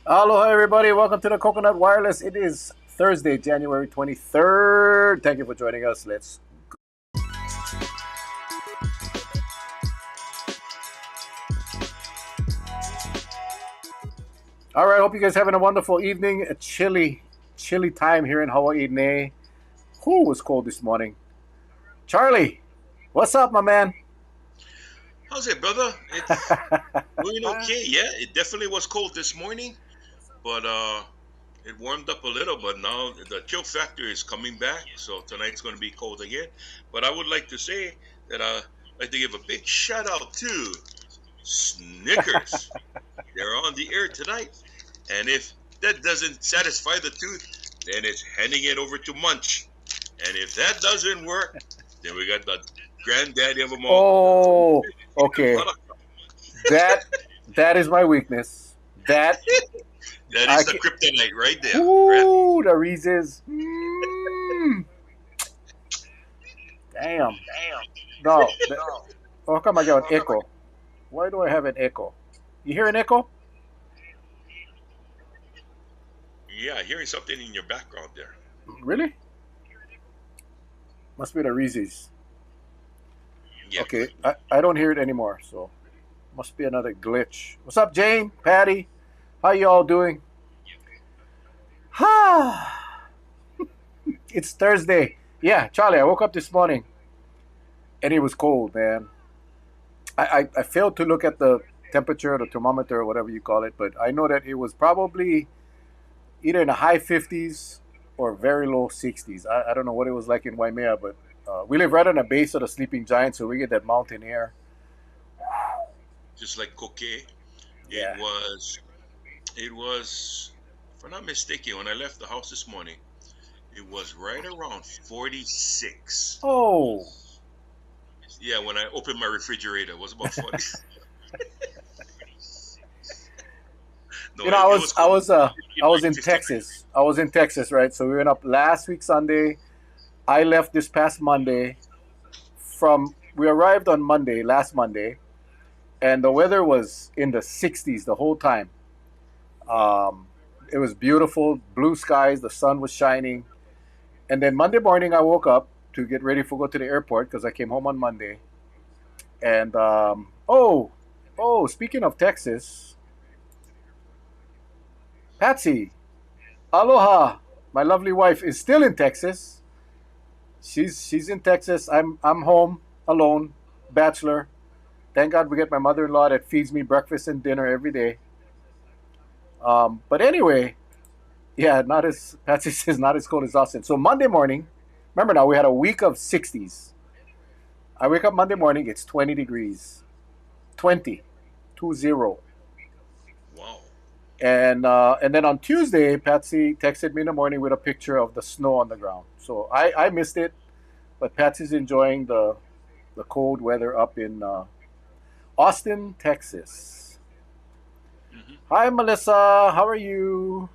Aloha, everybody. Welcome to the Coconut Wireless. It is Thursday, January 23rd. Thank you for joining us. Let's. All right. Hope you guys having a wonderful evening. A chilly time here in Hawaii. Ne. Who was cold this morning? Charlie, what's up, my man? How's it, brother? It's doing okay. Yeah, it definitely was cold this morning, but it warmed up a little. But now the chill factor is coming back, so tonight's going to be cold again. But I would like to say that I like to give a big shout out to Snickers. They're on the air tonight, and if that doesn't satisfy the tooth, then it's handing it over to Munch. And if that doesn't work, then we got the granddaddy of them all, Oh, peanut okay. butter. That that is my weakness. That That I is the can. kryptonite right there. Right? Ooh, the Reese's. Damn. No. Oh, how come I got an echo? Why do I have an echo? You hear an echo? Yeah, hearing something in your background there. Really? Must be the Reese's. Yeah, Okay, could be. I don't hear it anymore, so must be another glitch. What's up, Jane? Patty? How you all doing? Ha! It's Thursday. Yeah, Charlie, I woke up this morning and it was cold, man. I failed to look at the temperature, the thermometer, or whatever you call it, but I know that it was probably either in the high 50s or very low 60s. I don't know what it was like in Waimea, but we live right on the base of the Sleeping Giant, so we get that mountain air. Just like Coquet, it Yeah. was, it was, if I'm not mistaken, when I left the house this morning, it was right around 46. Oh, Yeah, when I opened my refrigerator, it was about 40. No, you know, it was cold. I It was like in 59. Texas. I was in Texas, right? So we went up last week Sunday. I left this past Monday. We arrived on Monday, last Monday, and the weather was in the 60s the whole time. Um, it was beautiful, blue skies, the sun was shining. And then Monday morning, I woke up to get ready for go to the airport because I came home on Monday. And speaking of Texas, Patsy, aloha. My lovely wife is still in Texas. She's in Texas. I'm home alone, bachelor. Thank God we get my mother-in-law that feeds me breakfast and dinner every day. But anyway, yeah, not as Patsy says, not as cold as Austin. So Monday morning, remember now we had a week of 60s. I wake up Monday morning, it's 20 degrees, 20, 20. Wow. And then on Tuesday, Patsy texted me in the morning with a picture of the snow on the ground. So I missed it, but Patsy's enjoying the cold weather up in Austin, Texas. Hmm. Hi, Melissa. How are you?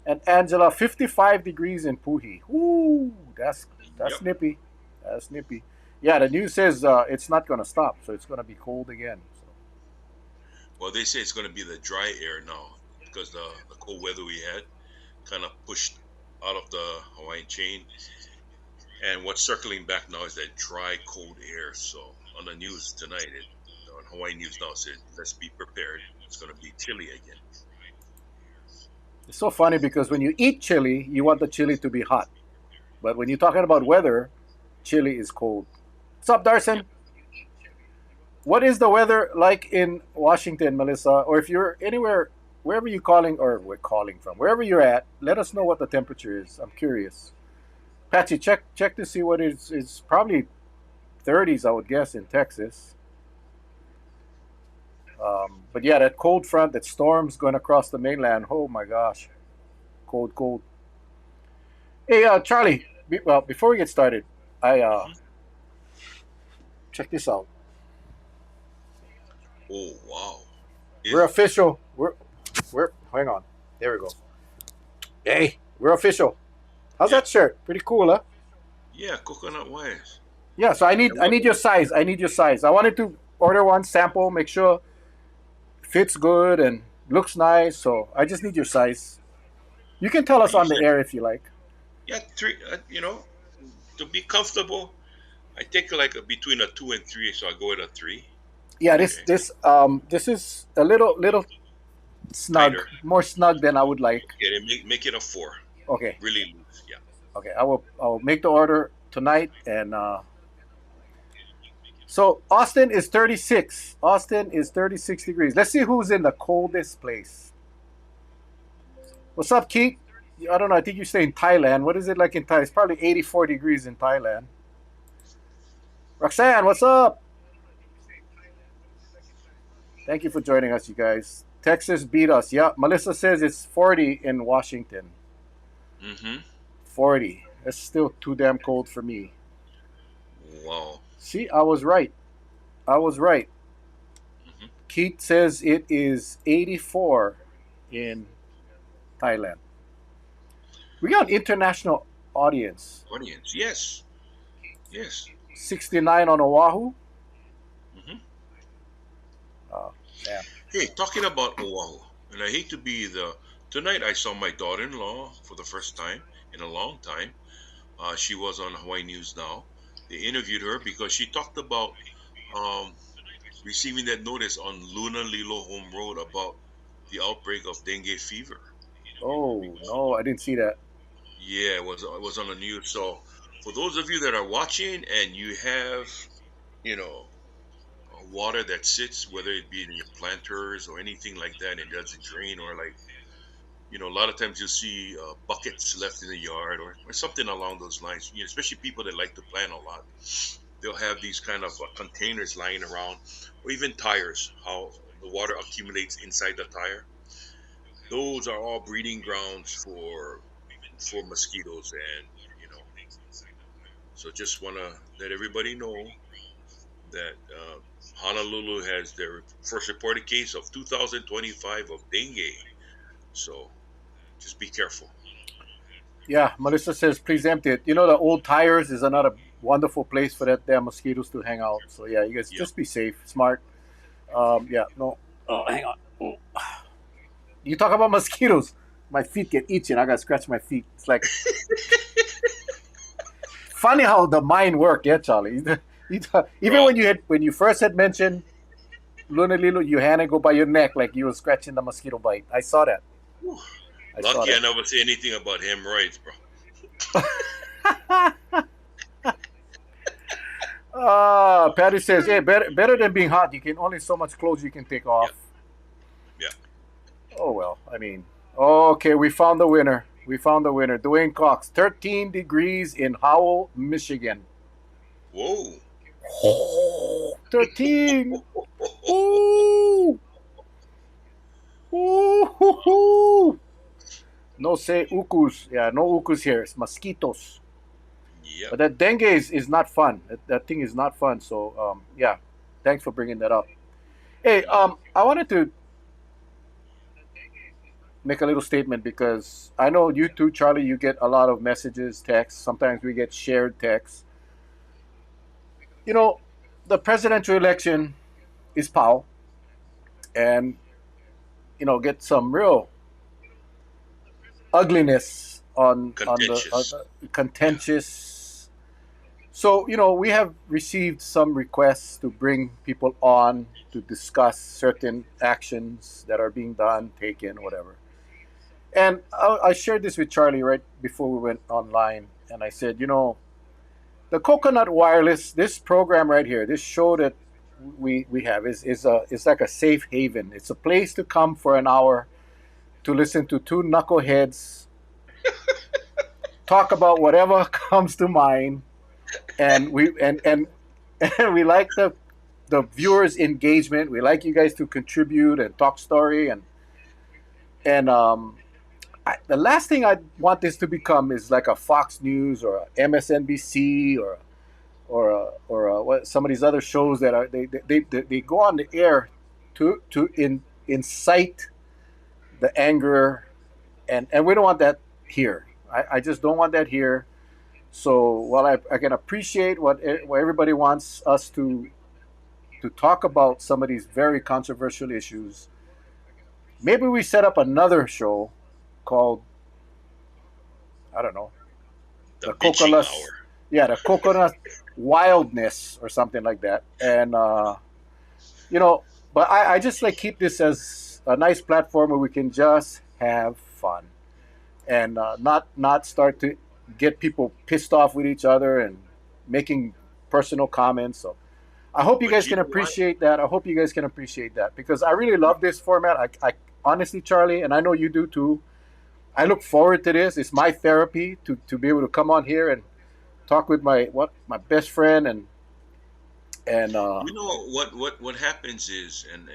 And Angela, 55 degrees in Puhi. Ooh, that's Yep. nippy. That's nippy. Yeah, the news says it's not going to stop, so it's going to be cold again. So. Well, they say it's going to be the dry air now because the cold weather we had kind of pushed out of the Hawaiian chain. And what's circling back now is that dry, cold air. So on the news tonight, on Hawaii News now said, let's be prepared. It's going to be chilly again. It's so funny because when you eat chili, you want the chili to be hot. But when you're talking about weather, chili is cold. What's up, Yep. Darson? What is the weather like in Washington, Melissa? Or if you're anywhere, wherever you're calling, or we're calling from, wherever you're at, let us know what the temperature is. I'm curious. Patsy, check to see what it's probably 30s, I would guess, in Texas. But yeah, that cold front, that storm's going across the mainland. Oh my gosh, cold, cold. Hey, Charlie. Well, before we get started, I Hmm. check this out. Oh, wow. We're Is official. We're. Hang on. There we go. Hey, we're official. How's Yeah. that shirt? Pretty cool, huh? Yeah, coconut wires. Yeah. So I And need I what? need your size. I need your size. I wanted to order one sample, make sure fits good, and Looks nice. So I just need your size. You can tell I us on the usually, air if you like. yeah, three. To be comfortable, I take like between a 2 and 3, so I go with a 3. Yeah, Okay, this is a little snug, tighter. more snug than I would like. Okay, then make it a 4. Okay, Really loose. Yeah. okay. I'll make the order tonight. And so Austin is 36. Austin is 36 degrees. Let's see who's in the coldest place. What's up, Keith? I don't know. I think you stay in Thailand. What is it like in Thailand? It's probably 84 degrees in Thailand. Roxanne, what's up? Thank you for joining us, you guys. Texas beat us. Yeah, Melissa says it's 40 in Washington. Mm-hmm. 40. That's still too damn cold for me. Wow. See, I was right. I was right. Mm-hmm. Keith says it is 84 in Thailand. We got an international audience. Audience. Yes. Yes. 69 on Oahu. Mm-hmm. Oh, damn. Hey, talking about Oahu, and I hate to be Tonight I saw my daughter-in-law for the first time in a long time. She was on Hawaii News Now. They interviewed her because she talked about um, receiving that notice on Luna Lilo Home Road about the outbreak of dengue fever. Oh, no, I didn't see that. Yeah, it was on the news. So for those of you that are watching and you have, you know, water that sits, whether it be in your planters or anything like that, and it doesn't drain, or like, a lot of times you'll see buckets left in the yard, or something along those lines. Especially people that like to plant a lot, they'll have these kind of containers lying around, or even tires. How the water accumulates inside the tire. Those are all breeding grounds for mosquitoes, and so just want to let everybody know that Honolulu has their first reported case of 2025 of dengue. So just be careful. Yeah, Melissa says please empty it. You know, the old tires is another wonderful place for that damn mosquitoes to hang out. So yeah, you guys Yeah. just be safe, smart. Yeah, no. Oh, hang on. Oh. You talk about mosquitoes. My feet get itching. I gotta scratch my feet. It's like funny how the mind worked, yeah, Charlie. Even Well, when you first had mentioned Luna Lilo, your hand would go by your neck like you were scratching the mosquito bite. I saw that. whew, I saw lucky I that. never say anything about hemorrhoids, bro. Patty says, "Hey, better than being hot. You can only so much clothes you can take Yeah, off." yeah. Oh well. I mean, okay, we found the winner. We found the winner. Dwayne Cox, 13 degrees in Howell, Michigan. Whoa. 13. Ooh. Ooh. No say ukus. Yeah, no ukus here. It's mosquitoes. Yep. But that dengue is not fun. That thing is not fun. So yeah, thanks for bringing that up. Hey, I wanted to make a little statement because I know you too, Charlie. You get a lot of messages, texts. Sometimes we get shared texts. You know, the presidential election is pow, and get some real ugliness on Contentious. the Yeah. contentious. So we have received some requests to bring people on to discuss certain actions that are being done, taken, whatever. And I shared this with Charlie right before we went online, and I said, the Coconut Wireless, this program right here, this show that we have is like a safe haven. It's a place to come for an hour to listen to two knuckleheads talk about whatever comes to mind, and and we like the viewers' engagement. We like you guys to contribute and talk story, and the last thing I want this to become is like a Fox News or a MSNBC or some of these other shows that are they go on the air to incite the anger, and we don't want that here. I just don't want that here. So while I can appreciate what everybody wants us to talk about some of these very controversial issues, maybe we set up another show called, I don't know, The the bitching coconut, hour. yeah, the coconut wildness or something like that. And you know, but I just like keep this as a nice platform where we can just have fun and not start to get people pissed off with each other and making personal comments. So I hope you But guys you can know what? appreciate that. I hope you guys can appreciate that because I really love this format. I honestly, Charlie, and I know you do too. I look forward to this. It's my therapy to be able to come on here and talk with my best friend and You know what happens is, and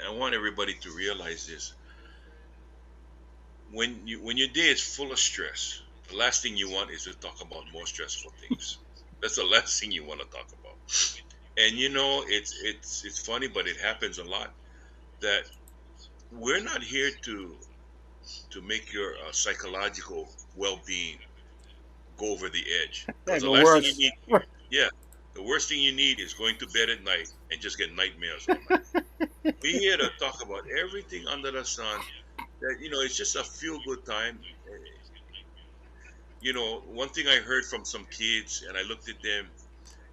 I want everybody to realize this: when your day is full of stress, the last thing you want is to talk about more stressful things. That's the last thing you want to talk about. And you know, it's funny, but it happens a lot that we're not here to make your psychological well-being go over the edge. Because the the last thing you worst. need, yeah, the worst thing you need is going to bed at night and just get nightmares all night. We're here to talk about everything under the sun. That it's just a feel-good time. One thing I heard from some kids, and I looked at them,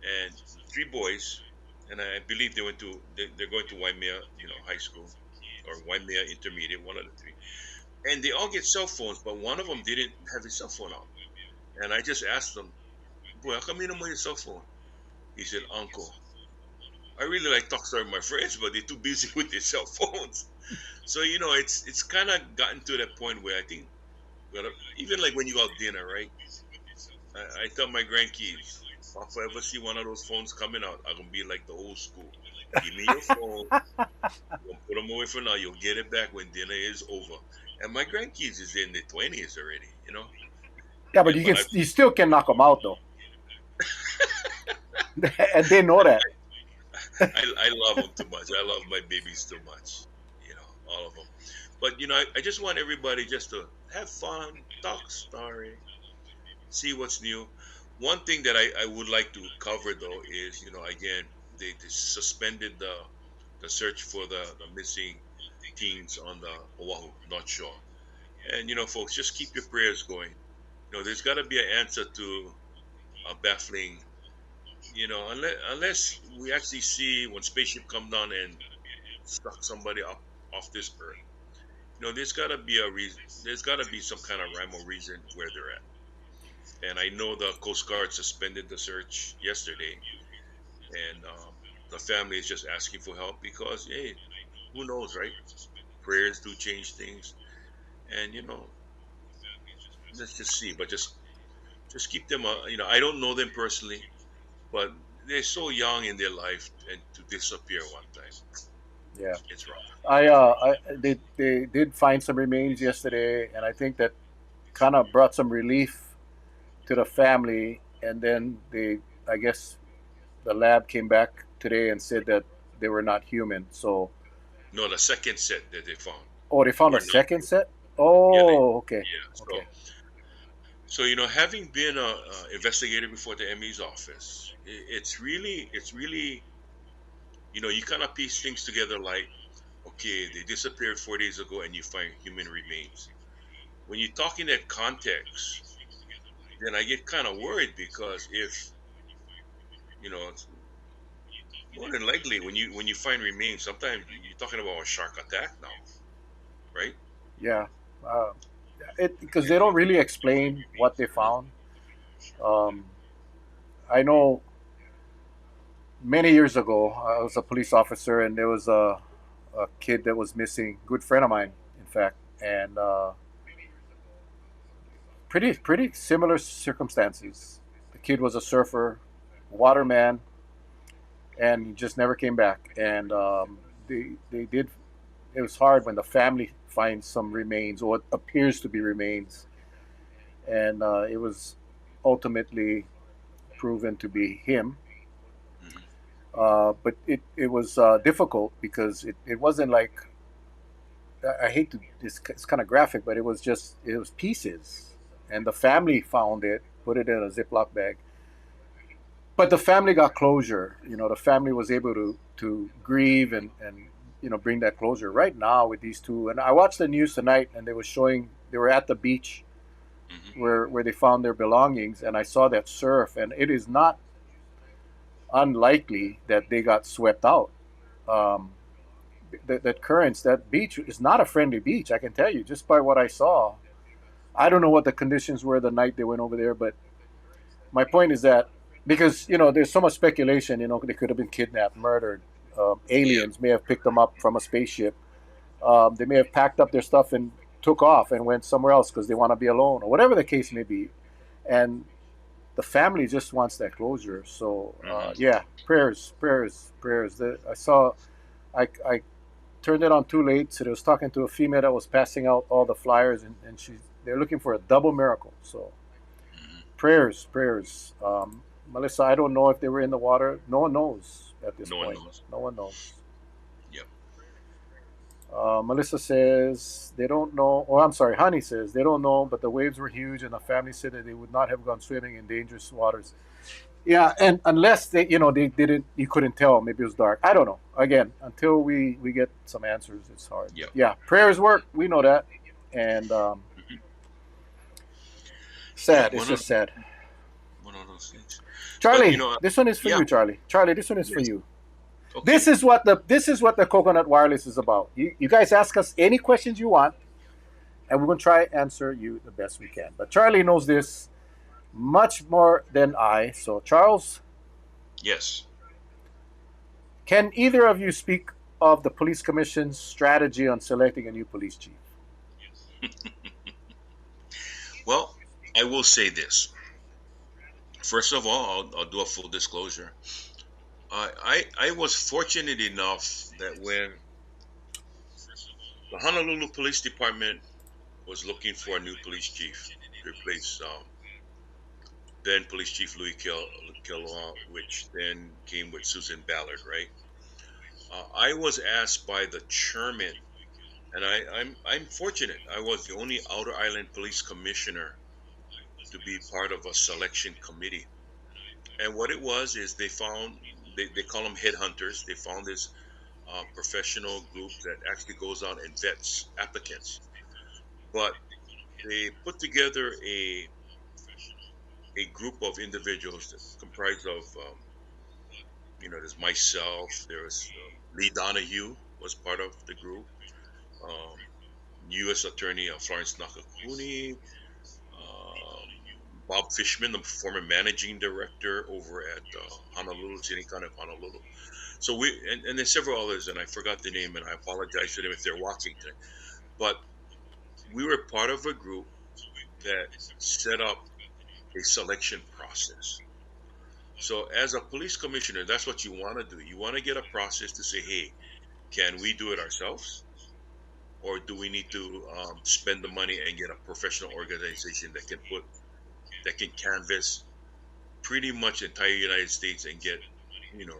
and three boys, and I believe they're going to Waimea, high school, or Waimea Intermediate, one of the three, and they all get cell phones, but one of them didn't have his cell phone out, and I just asked them, "Boy, how come you don't have your cell phone?" He said, "Uncle, I really like talking to my friends, but they're too busy with their cell phones." So it's kind of gotten to that point where I think, well, even like when you go out dinner, right? I tell my grandkids, if I ever see one of those phones coming out, I'm gonna be like the old school. Give me your phone. You'll put them away for now. You'll get it back when dinner is over. And my grandkids is in their 20s already. Yeah, but But you still can knock them out though, and they know that. I love them too much. I love my babies too much. All of them. But I just want everybody just to have fun, talk story, see what's new. One thing that I would like to cover though is, again, they suspended the search for the missing teens on the Oahu North Shore. And folks, just keep your prayers going. There's got to be an answer to a baffling. Unless we actually see when spaceship come down and suck somebody up off this earth. There's got to be a reason. There's got to be some kind of rhyme or reason where they're at. And I know the Coast Guard suspended the search yesterday, and the family is just asking for help because, hey, who knows, right? Prayers do change things, and let's just see. But just keep them. I don't know them personally, but they're so young in their life, and to disappear one time, Yeah, it's wrong. they did find some remains yesterday, and I think that kind of brought some relief to the family. And then I guess, the lab came back today and said that they were not human. So, No, the second set that they found oh, they found a were not second human. set. Yeah, Oh, okay, yeah. So okay, So having been a investigator before the ME's office, it's really you kind of piece things together like, okay, they disappeared 4 days ago, and you find human remains. When you talk in that context, then I get kind of worried because if it's more than likely when you find remains, sometimes you're talking about a shark attack now, right? yeah. Uh, it because they don't really explain what they Mhm. found. Um, I know many years ago, I was a police officer, and there was a kid that was missing. Good friend of mine, in fact, and pretty similar circumstances. The kid was a surfer, waterman, and he just never came back. And they did. It was hard when the family finds some remains, or what appears to be remains, and it was ultimately proven to be him. Mhm. But it was difficult because it wasn't like, I hate to, it's kind of graphic, but it was pieces, and the family found it, put it in a Ziploc bag. But the family got closure. The family was able to grieve and bring that closure right now with these two. And I watched the news tonight, and they were showing they were at the beach Hmm. where they found their belongings, and I saw that surf, and it is not unlikely that they got swept out. Um, that currents, that beach is not a friendly beach. I can tell you just by what I saw. I don't know what the conditions were the night they went over there, but my point is that because there's so much speculation. They could have been kidnapped, murdered. Yeah. Aliens may have picked them up from a spaceship. They may have packed up their stuff and took off and went somewhere else because they want to be alone or whatever the case may be. And the family just wants that closure. So Hmm. yeah, prayers, prayers, prayers. I turned it on too late, so they was talking to a female that was passing out all the flyers, and they're looking for a double miracle. So Hmm. prayers, prayers. Melissa, I don't know if they were in the water. No one knows at this No one point. knows. No one knows. Yep. Melissa says they don't know, or I'm sorry, Honey says they don't know, but the waves were huge, and the family said that they would not have gone swimming in dangerous waters. Yeah, and unless they didn't, you couldn't tell. Maybe it was dark. I don't know. Again, until we get some answers, it's hard. But Yep. yeah, prayers work. We know that, and Hmm. Yeah. sad. It's just sad. One of those things. But Charlie, this one is for yeah. you, Charlie. Charlie, this one is for Yes. you. Okay. This is what the Coconut Wireless is about. You guys ask us any questions you want, and we're gonna try to answer you the best we can. But Charlie knows this much more than I. So Charles, Yes. can either of you speak of the police commission's strategy on selecting a new police chief? Well, I will say this. First of all, I'll do a full disclosure. I was fortunate enough that when the Honolulu Police Department was looking for a new police chief to replace then Police Chief Louis Killoa, which then came with Susan Ballard, right? I was asked by the chairman, and I'm fortunate. I was the only Outer Island Police Commissioner to be part of a selection committee. And what it was is they call them headhunters. They found this professional group that actually goes out and vets applicants. But they put together a group of individuals that comprised of there's myself, there's Lee Donahue was part of the group, um, U.S. Attorney Florence Nakakuni, um, Bob Fishman, the former managing director over at Honolulu City County of Honolulu. So and then several others, and I forgot the name, and I apologize to them if they're watching today. But we were part of a group that set up a selection process. So as a police commissioner, that's what you want to do. You want to get a process to say, hey, can we do it ourselves? Or do we need to spend the money and get a professional organization that can canvass pretty much the entire United States and get, you know,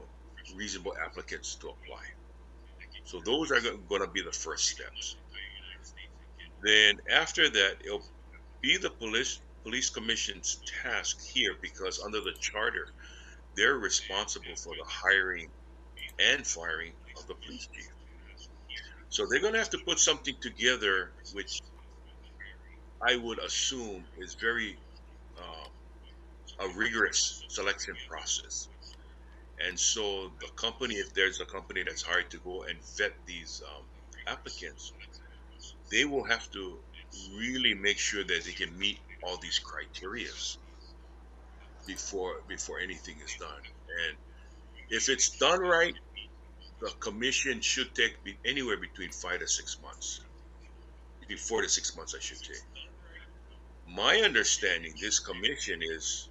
reasonable applicants to apply. So those are going to be the first steps. Then after that, it'll be the police commission's task here because under the charter, they're responsible for the hiring and firing of the police chief. So they're going to have to put something together, which I would assume is very um, a rigorous selection process. And so the company, if there's a company that's hired to go and vet these applicants, they will have to really make sure that they can meet all these criterias before anything is done. And if it's done right, the commission should take anywhere between 5 to 6 months, between 4 to 6 months, I should say. My understanding, this commission is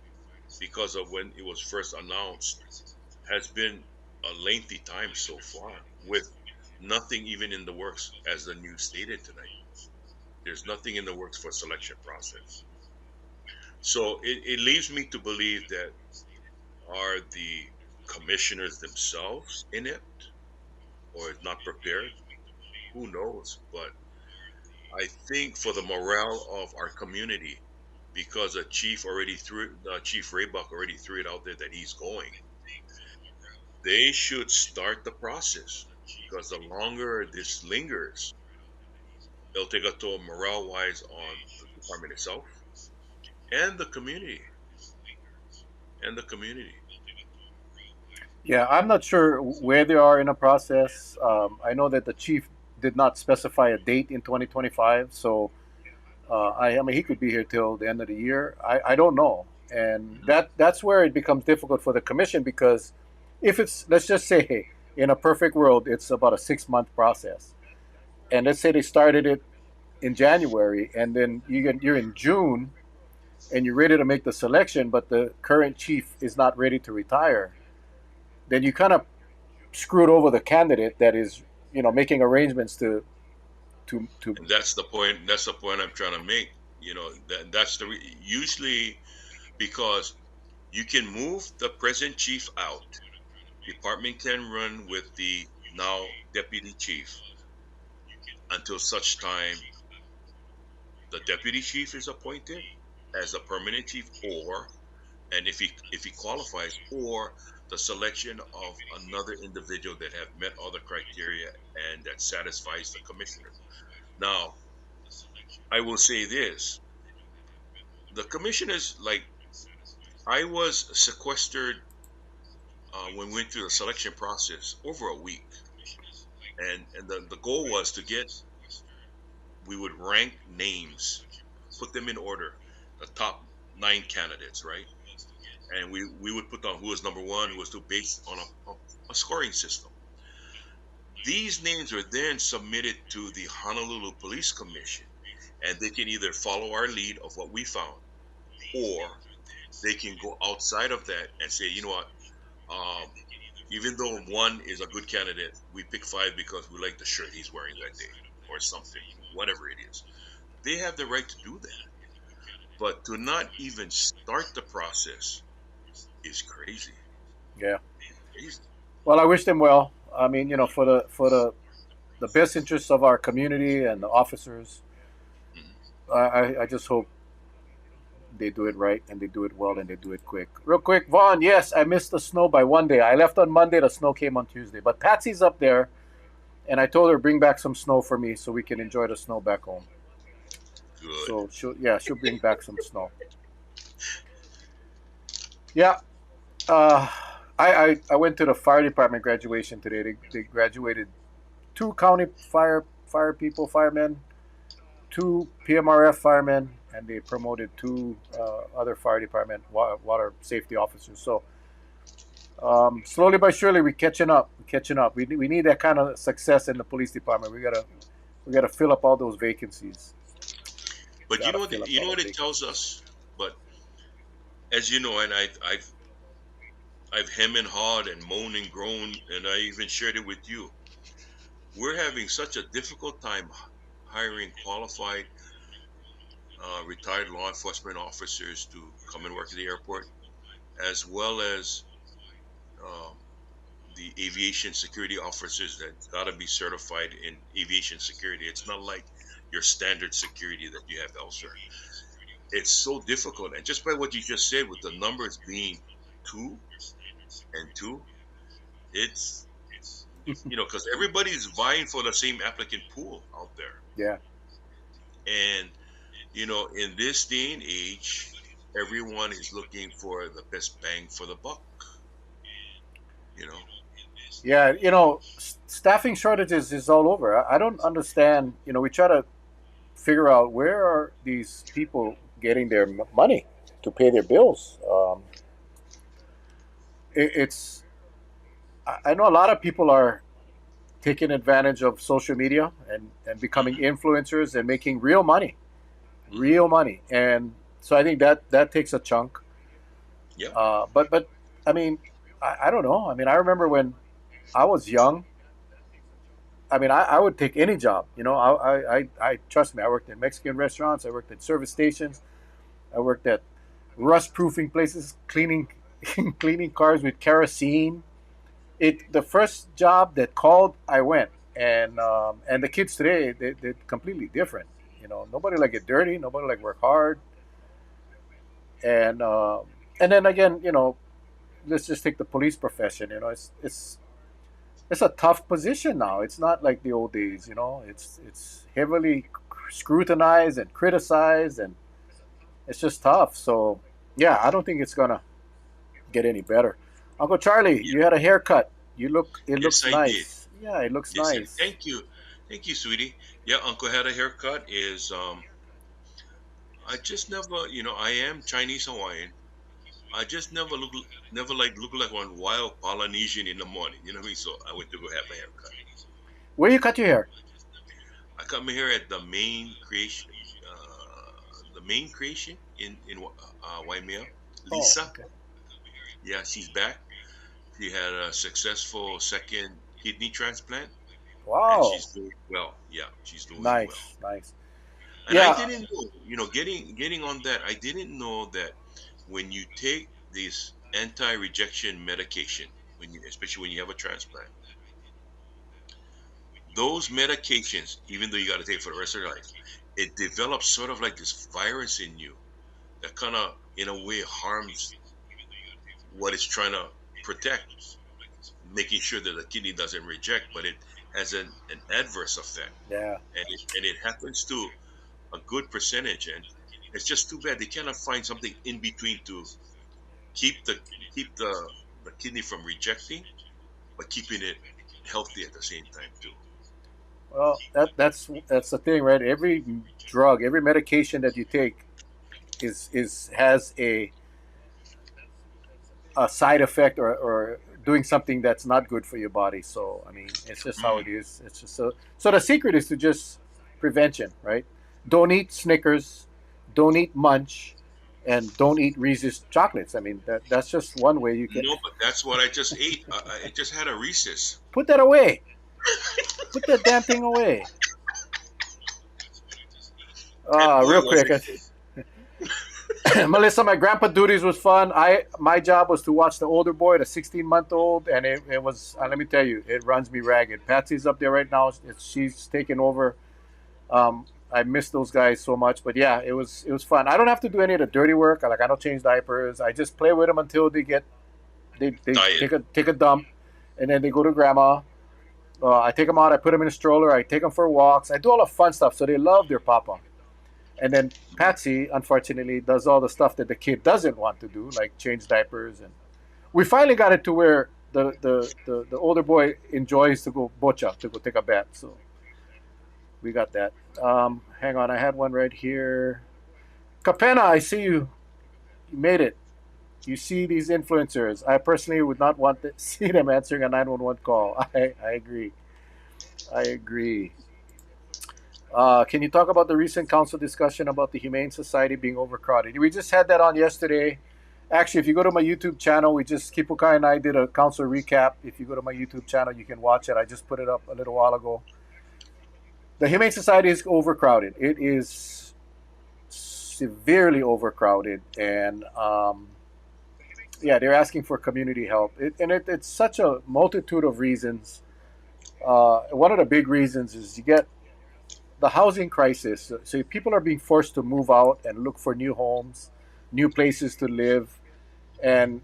because of when it was first announced, has been a lengthy time so far, with nothing even in the works, as the news stated tonight. There's nothing in the works for selection process. So it leaves me to believe that are the commissioners themselves inept or not prepared? Who knows? But I think for the morale of our community, because Chief Raybuck already threw it out there that he's going, they should start the process because the longer this lingers, it'll take a toll morale wise on the department itself and the community and the community. Yeah, I'm not sure where they are in the process. I know that the chief did not specify a date in 2025, so I mean he could be here till the end of the year. I don't know, and Mhm. that's where it becomes difficult for the commission because if it's, let's just say, in a perfect world it's about a 6 month process, and let's say they started it in January, and then you're in June and you're ready to make the selection, but the current chief is not ready to retire, then you kind of screwed over the candidate that is, making arrangements to. And that's the point. That's the point I'm trying to make. That's usually because you can move the present chief out. Department can run with the now deputy chief until such time the deputy chief is appointed as a permanent chief, or and if he qualifies, or the selection of another individual that have met all the criteria and that satisfies the commissioner. Now, I will say this: the commissioners, like, I was sequestered when we went through the selection process over a week, and the goal was to get, we would rank names, put them in order, the top 9 candidates, right? And we would put down who was number one, who was two, based on a scoring system. These names were then submitted to the Honolulu Police Commission, and they can either follow our lead of what we found, or they can go outside of that and say, you know what, um, even though one is a good candidate, we pick five because we like the shirt he's wearing that day, or something, whatever it is. They have the right to do that, but to not even start the process is crazy. Yeah. Crazy. Well, I wish them well. I mean, for the best interests of our community and the officers, Mhm. I just hope they do it right and they do it well and they do it quick. Real quick, Vaughn. Yes, I missed the snow by one day. I left on Monday. The snow came on Tuesday. But Patsy's up there, and I told her bring back some snow for me so we can enjoy the snow back home. Good. So she'll bring back some snow. Yeah. Uh, I went to the fire department graduation today. They graduated two county fire people, firemen, two PMRF firemen, and they promoted two other fire department water safety officers. So slowly but surely, we're catching up. We're catching up. We need that kind of success in the police department. We gotta fill up all those vacancies. But Gotta fill up you all know the what it tells vacancies. us. But as you know, and I've hem and hawed and moaned and groaned, and I even shared it with you. We're having such a difficult time hiring qualified retired law enforcement officers to come and work at the airport, as well as um, the aviation security officers that got to be certified in aviation security. It's not like your standard security that you have elsewhere. It's so difficult, and just by what you just said, with the numbers being two and two, it's because everybody's vying for the same applicant pool out there, Yeah. and in this day and age, everyone is looking for the best bang for the buck. You know, Yeah, staffing shortages is all over. I don't understand. We try to figure out where are these people getting their money to pay their bills. It's I know a lot of people are taking advantage of social media and becoming hmm influencers and making real hmm money, and so I think that takes a chunk. yeah, But I mean, I don't know. I mean, I remember when I was young. I mean, I would take any job. I trust me. I worked in Mexican restaurants. I worked at service stations. I worked at rust proofing places, cleaning cleaning cars with kerosene. The first job that called, I went, and the kids today they're completely different. Nobody like get dirty. Nobody like work hard. And then again, let's just take the police profession. It's it's a tough position now. It's not like the old days, you know. It's heavily scrutinized and criticized, and it's just tough. So yeah, I don't think it's gonna get any better. Uncle Charlie, Yeah. you had a haircut. You look. It Yes, looks I did. nice. Yeah, it looks Yes, and nice. thank you, sweetie. Yeah, Uncle had a haircut. Is I just never, I am Chinese Hawaiian. I just never like look like one wild Polynesian in the morning. You know what I mean? So I went to go have a haircut. Where you cut your hair? I come here at the main creation in Waimea. Oh, Lisa, okay. yeah, she's back. She had a successful second kidney transplant, and Wow. she's doing well. Yeah, she's doing well. Nice, nice. And I Yeah, didn't know, getting on that, I didn't know that when you take this anti-rejection medication, especially when you have a transplant, those medications, even though you got to take it for the rest of your life, it develops sort of like this virus in you that kind of, in a way, harms what it's trying to protect, making sure that the kidney doesn't reject, but it has an adverse effect, yeah. and it happens to a good percentage, and it's just too bad they cannot find something in between to keep the keep the kidney from rejecting, but keeping it healthy at the same time too. Well, that's the thing, right? Every drug, every medication that you take is has a side effect or doing something that's not good for your body. So I mean, it's just how Mm. it is. It's just so the secret is to just prevention, right? Don't eat Snickers, don't eat Munch, and don't eat Reese's chocolates. I mean, that's just one way you can No, but that's what I just ate. I just had a Reese's. put that away. Put that damn thing away. And boy, Real was quick, it Melissa, my grandpa duties was fun. My job was to watch the older boy, the 16-month-old, and it was. Let me tell you, it runs me ragged. Patsy's up there right now. She's taking over. I miss those guys so much, but yeah, it was fun. I don't have to do any of the dirty work. Like I don't change diapers. I just play with them until they diet? take a dump, and then they go to grandma. I take them out. I put them in a stroller. I take them for walks. I do all the fun stuff, so they love their papa. And then Patsy, unfortunately, does all the stuff that the kid doesn't want to do, like change diapers. And we finally got it to where the older boy enjoys to go bocha, to go take a bath. So we got that. Hang on, I had one right here. Capena, I see you. You made it. You see these influencers. I personally would not want to see them answering a 911 call. I agree. I agree. Can you talk about the recent council discussion about the Humane Society being overcrowded? We just had that on yesterday. Actually, if you go to my YouTube channel, Kipukai and I did a council recap. If you go to my YouTube channel, you can watch it. I just put it up a little while ago. The Humane Society is overcrowded. It is severely overcrowded, and yeah, they're asking for community help. It's such a multitude of reasons. One of the big reasons is you get the housing crisis. So people are being forced to move out and look for new homes, new places to live, and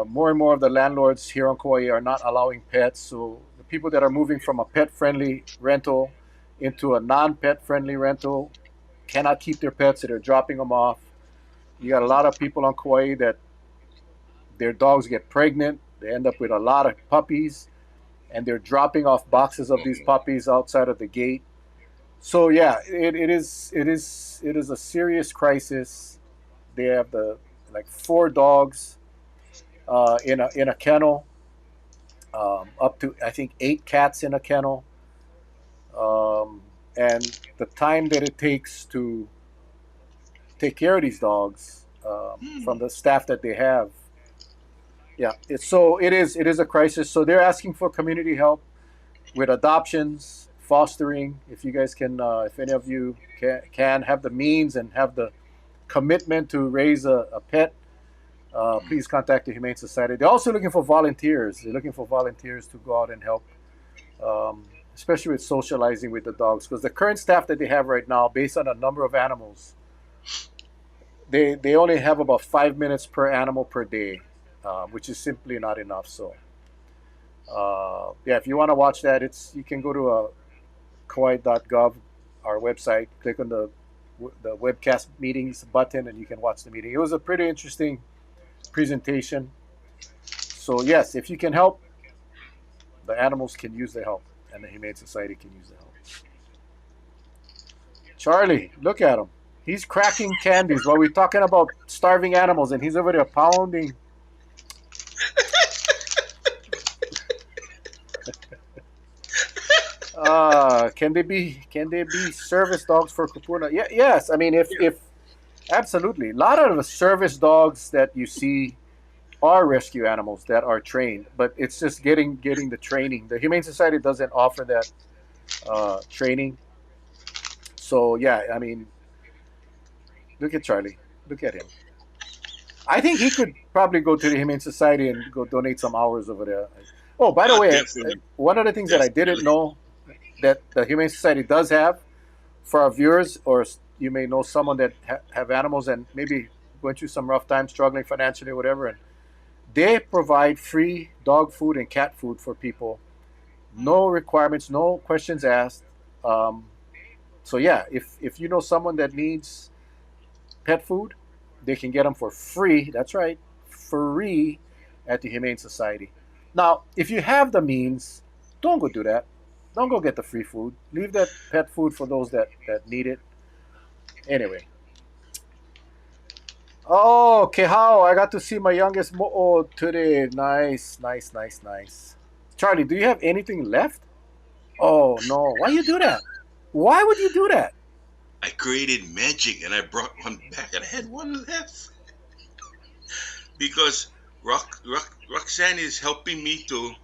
more and more of the landlords here on Kauai are not allowing pets. So the people that are moving from a pet-friendly rental into a non-pet friendly rental cannot keep their pets, so they're dropping them off. You got a lot of people on Kauai that their dogs get pregnant. They end up with a lot of puppies, and they're dropping off boxes of these Oh, puppies outside of the gate. So yeah, it is a serious crisis. They have the like four dogs in a kennel, up to I think eight cats in a kennel, and the time that it takes to take care of these dogs from hmm. the staff that they have. Yeah, it is a crisis. So they're asking for community help with adoptions, fostering. If you guys can, if any of you can have the means and have the commitment to raise a pet, please contact the Humane Society. They're also looking for volunteers. They're looking for volunteers to go out and help, especially with socializing with the dogs. Because the current staff that they have right now, based on a number of animals, they only have about 5 minutes per animal per day, which is simply not enough. So Yeah, if you want to watch that, you can go to Kauai.gov, our website, click on the webcast meetings button, and you can watch the meeting. It was a pretty interesting presentation. So yes, if you can help, the animals can use the help, and the Humane Society can use the help. Charlie, look at him. He's cracking candies while we're talking about starving animals, and he's over there pounding. Can they be service dogs for Kupuna? Yeah, yes. I mean, if absolutely, a lot of the service dogs that you see are rescue animals that are trained, but it's just getting the training. The Humane Society doesn't offer that training. So yeah, I mean, look at Charlie. Look at him. I think he could probably go to the Humane Society and go donate some hours over there. Oh, by the way, Definitely, one of the things that I didn't definitely. know that the Humane Society does have for our viewers, or you may know someone that have animals and maybe went through some rough times, struggling financially, or whatever, and they provide free dog food and cat food for people. No requirements, no questions asked. Um, so yeah, if you know someone that needs pet food, they can get them for free. That's right, free at the Humane Society. Now, if you have the means, don't go do that. Don't go get the free food. Leave that pet food for those that need it. Anyway. Oh, Kehao, I got to see my youngest Mo'o today. Nice, nice, nice, nice. Charlie, do you have anything left? Oh, no. Why you do that? Why would you do that? I created magic and I brought one back and I had one left because Roxanne is helping me to.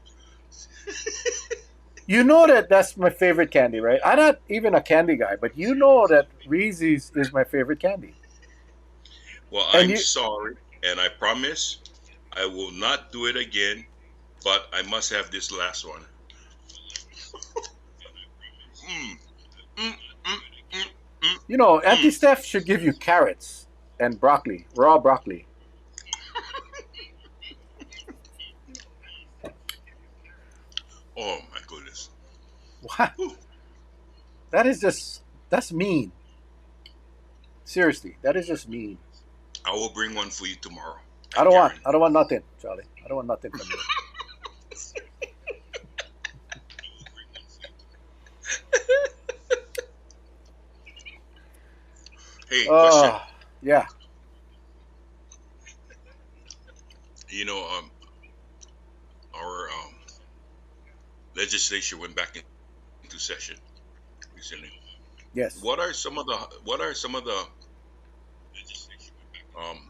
You know that that's my favorite candy, right? I'm not even a candy guy, but you know that Reese's is my favorite candy. Well, And I'm you, sorry, and I promise I will not do it again. But I must have this last one. Mm, mm, mm, mm, mm, Auntie mm. Steph should give you carrots and broccoli, raw broccoli. Oh my goodness! What? Whew. That's mean. Seriously, that is just mean. I will bring one for you tomorrow. I I don't want nothing, Charlie. I don't want nothing from you. Hey, question. Yeah. You know, our legislature went back into session recently. Yes. What are some of the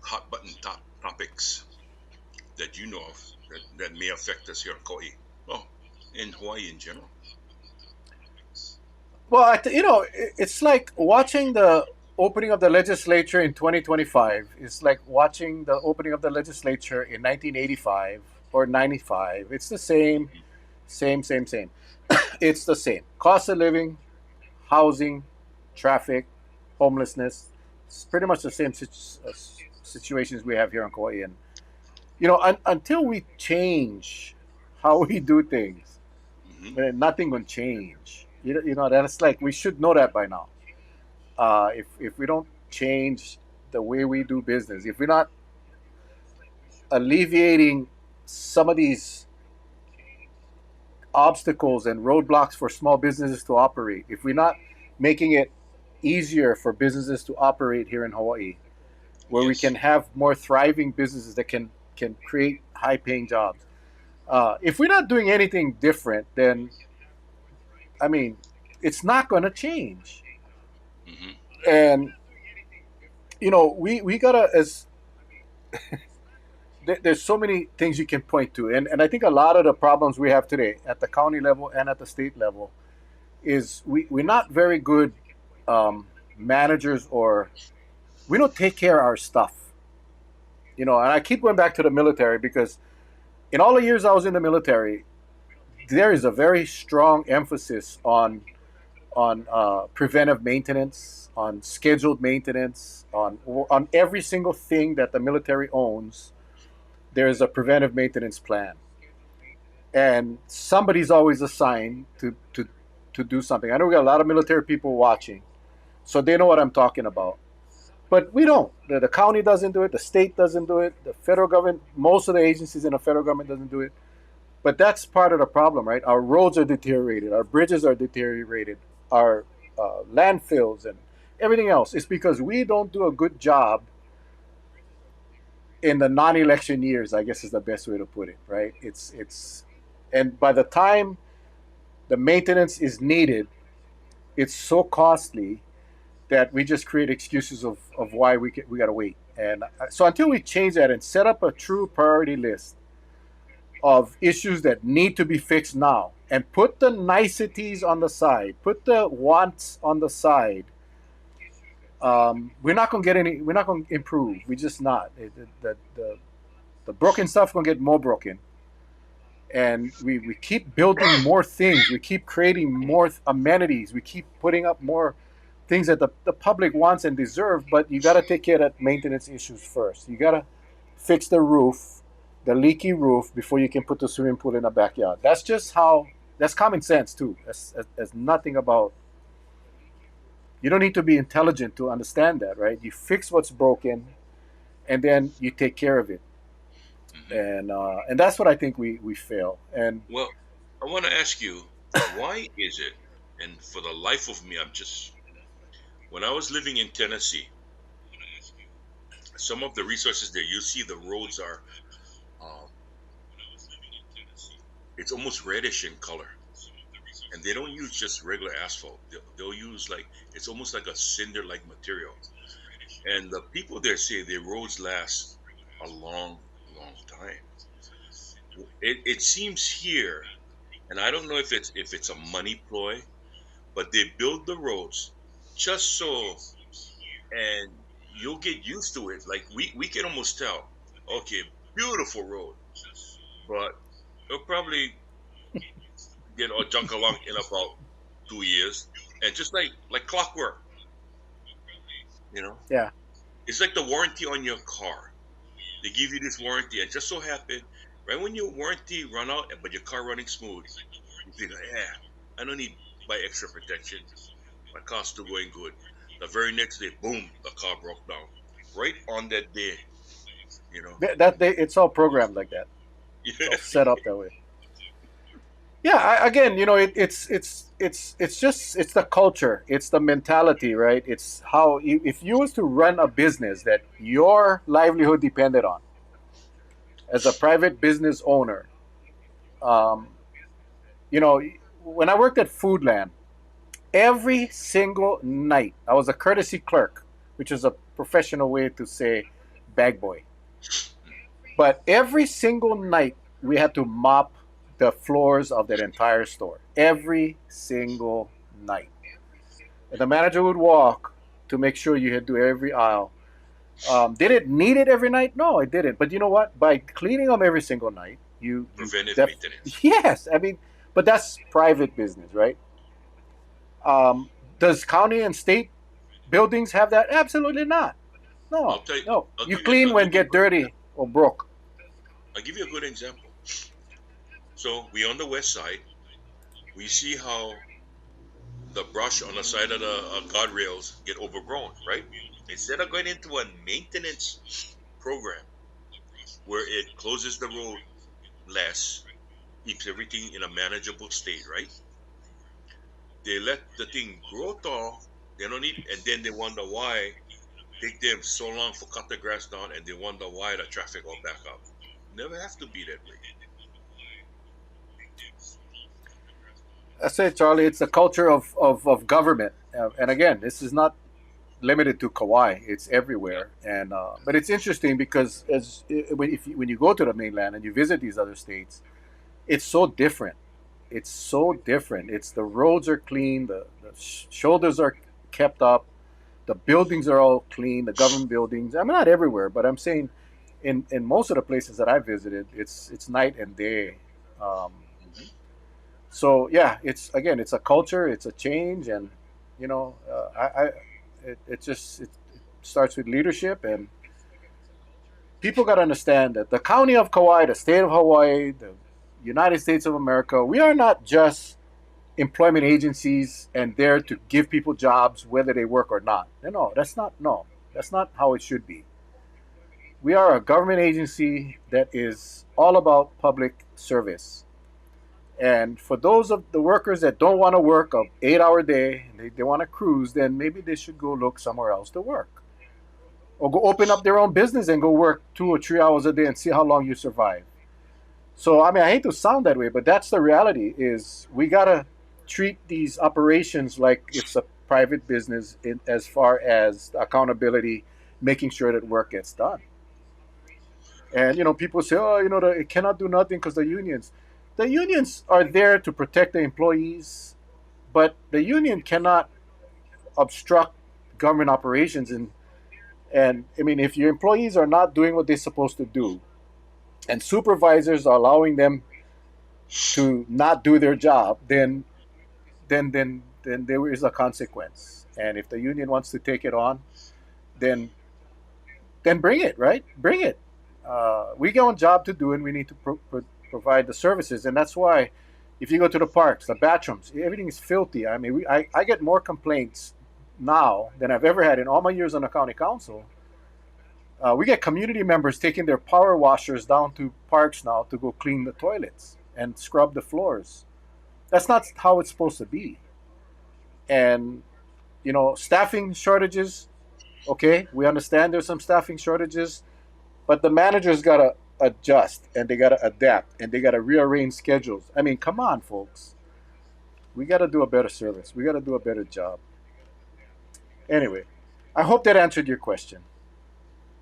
hot button topics that you know of that may affect us here in Kauai? Oh, in Hawaii in general. Well, it's like watching the opening of the legislature in 2025. It's like watching the opening of the legislature in 1985 or 95. It's the same, same, same, same. It's the same. Cost of living, housing, traffic, homelessness. It's pretty much the same situations we have here in Kauai. And, until we change how we do things, Hmm. nothing will change. That's like we should know that by now. If we don't change the way we do business, if we're not alleviating some of these obstacles and roadblocks for small businesses to operate, if we're not making it easier for businesses to operate here in Hawaii, where we can Yes. have more thriving businesses that can create high paying jobs. If we're not doing anything different, then I mean, it's not going to change. Hmm. And we gotta as there's so many things you can point to, and I think a lot of the problems we have today at the county level and at the state level is we're not very good managers, or we don't take care of our stuff. And I keep going back to the military because in all the years I was in the military, there is a very strong emphasis on preventive maintenance, on scheduled maintenance, on every single thing that the military owns. There is a preventive maintenance plan. and somebody's always assigned to do something. I know we got a lot of military people watching, so they know what I'm talking about. But we don't. The county doesn't do it. The state doesn't do it. The federal government, most of the agencies in the federal government doesn't do it. But that's part of the problem, right? Our roads are deteriorated. Our bridges are deteriorated. Our landfills and everything else. It's because we don't do a good job in the non-election years. I guess is the best way to put it, right? And by the time the maintenance is needed, it's so costly that we just create excuses of why we got to wait. And so until we change that and set up a true priority list of issues that need to be fixed now and put the niceties on the side, put the wants on the side, we're not going to get any, we're not going to improve. We're just not. The broken stuff going to get more broken. And we keep building more things. We keep creating more amenities. We keep putting up more things that the public wants and deserve, but you got to take care of maintenance issues first. You got to fix the roof, the leaky roof, before you can put the swimming pool in the backyard. That's just how, that's common sense too. That's nothing about, you don't need to be intelligent to understand that, right? You fix what's broken and then you take care of it. And that's what I think we fail. And Well, I want to ask you, why is it? And for the life of me, I'm just, when I was living in Tennessee, some of the resources there, you see the roads are, um, it's almost reddish in color. And they don't use just regular asphalt. They'll use like, it's almost like a cinder like material. And the people there say the roads last a long, long time. It seems here, and I don't know if it's a money ploy, but they build the roads just so, and you'll get used to it. Like we can almost tell, okay, beautiful road, but it'll probably get all junk along in about 2 years, and just like clockwork, you know, yeah, it's like the warranty on your car. They give you this warranty, and just so happen, right when your warranty run out, but your car running smooth, you think, yeah, I don't need buy extra protection. My car's still going good. The very next day, boom, the car broke down. Right on that day, you know. it's all programmed like that. It's Yeah. all set up that way. Yeah, again, it's just it's the culture, it's the mentality, right? It's how you, if you was to run a business that your livelihood depended on as a private business owner, um, you know, when I worked at Foodland, every single night I was a courtesy clerk, which is a professional way to say bag boy. But every single night we had to mop the floors of that entire store. Every single night. And the manager would walk to make sure you had to do every aisle. Did it need it every night? No, it didn't. But you know what? By cleaning them every single night, Preventive def- maintenance. yes, I mean, but that's private business, right? Does county and state buildings have that? Absolutely not. I'll No, tell you. no. I'll You give you. clean I'll when give you a get good. dirty or broke. I'll give you a good example. So we on the west side, we see how the brush on the side of the guardrails get overgrown, right? Instead of going into a maintenance program where it closes the road less, keeps everything in a manageable state, right? They let the thing grow tall. They don't need, and then they wonder why take them so long for cut the grass down, and they wonder why the traffic will back up. Never have to be that way. I say, Charlie, it's the culture of government. And again, this is not limited to Kauai; it's everywhere. And but it's interesting because when you go to the mainland and you visit these other states, it's so different. It's so different. It's the roads are clean, the shoulders are kept up, the buildings are all clean, the government buildings. I'm not everywhere, but I'm saying in most of the places that I visited, it's night and day. Um, Hmm. so yeah, it's again, it's a culture, it's a change, and you know, it starts with leadership, and people got to understand that the county of Kauai, the state of Hawaii, the United States of America, we are not just employment agencies and there to give people jobs whether they work or not. No, that's not how it should be. We are a government agency that is all about public service. And for those of the workers that don't want to work a 8 hour day, they want to cruise, then maybe they should go look somewhere else to work. Or go open up their own business and go work 2 or 3 hours a day and see how long you survive. So I mean, I hate to sound that way, but that's the reality. Is we gotta treat these operations like it's a private business as far as accountability, making sure that work gets done. And people say, oh, it cannot do nothing because the unions. The unions are there to protect the employees, but the union cannot obstruct government operations. And I mean, if your employees are not doing what they're supposed to do, and supervisors are allowing them to not do their job, then there is a consequence. And if the union wants to take it on, then bring it, right? Bring it. We got a job to do, and we need to provide the services. And that's why, if you go to the parks, the bathrooms, everything is filthy. I mean, I get more complaints now than I've ever had in all my years on the county council. We get community members taking their power washers down to parks now to go clean the toilets and scrub the floors. That's not how it's supposed to be. And staffing shortages. Okay, we understand there's some staffing shortages, but the managers gotta adjust and they gotta adapt and they gotta rearrange schedules. I mean, come on, folks. We gotta do a better service. We gotta do a better job. Anyway, I hope that answered your question.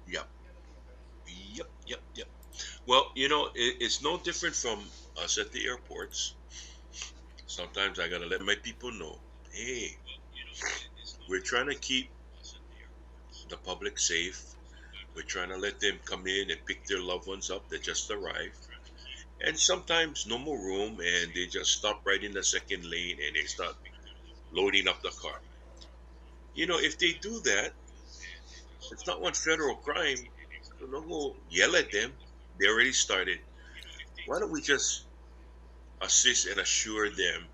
Yep, yep, yep, yep. Well, it's no different from us at the airports. Sometimes I gotta let my people know, hey, we're trying to keep the public safe. We're trying to let them come in and pick their loved ones up that just arrived. And sometimes no more room, and they just stop right in the second lane and they start loading up the car. If they do that, it's not one federal crime. So don't go yell at them. They already started. Why don't we just assist and assure them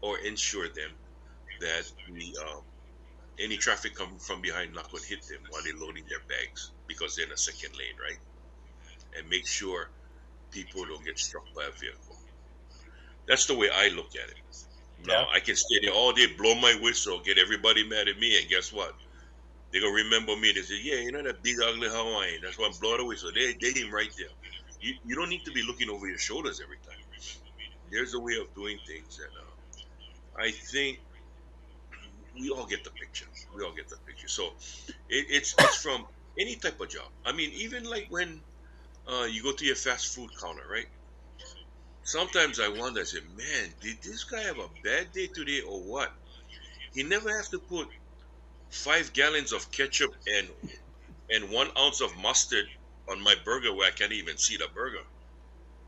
or ensure them that any traffic coming from behind not going to hit them while they're loading their bags because they're in a second lane, right? And make sure people don't get struck by a vehicle. That's the way I look at it. Yeah. Now, I can stay there all day, blow my whistle, get everybody mad at me, and guess what? They're going to remember me. They say, yeah, that big, ugly Hawaiian. That's why I'm blowing the whistle. They him right there. You don't need to be looking over your shoulders every time. There's a way of doing things, and I think we all get the picture. We all get the picture. So it's from any type of job. I mean, even like when you go to your fast food counter, right? Sometimes I wonder, I say, man, did this guy have a bad day today or what? He never has to put 5 gallons of ketchup and 1 ounce of mustard on my burger where I can't even see the burger.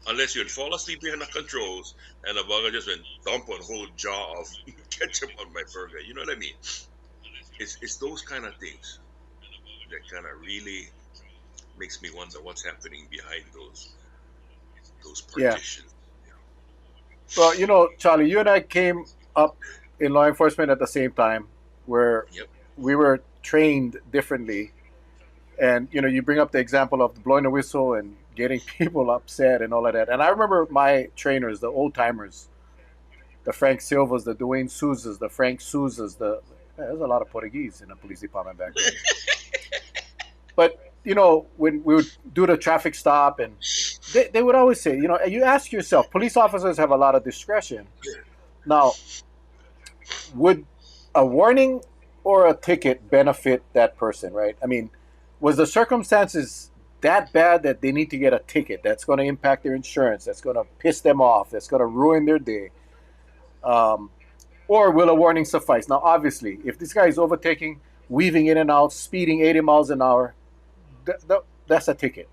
Unless you'd fall asleep behind the controls and the burger just went dump a whole jar of ketchup on my burger. You know what I mean? It's those kind of things that kind of really makes me wonder what's happening behind those Yeah. partitions. Well, Charlie, you and I came up in law enforcement at the same time, where Yep. we were trained differently. And you bring up the example of blowing the whistle and getting people upset and all of that. And I remember my trainers, the old timers, the Frank Silvas, the Dwayne Souzas, the Frank Souzas, there's a lot of Portuguese in the police department back then. But when we would do the traffic stop, and they would always say, you ask yourself, police officers have a lot of discretion. Now, would a warning or a ticket benefit that person, right? I mean, was the circumstances that bad that they need to get a ticket that's going to impact their insurance, that's going to piss them off, that's going to ruin their day? Or will a warning suffice? Now, obviously, if this guy is overtaking, weaving in and out, speeding 80 miles an hour, that's a ticket.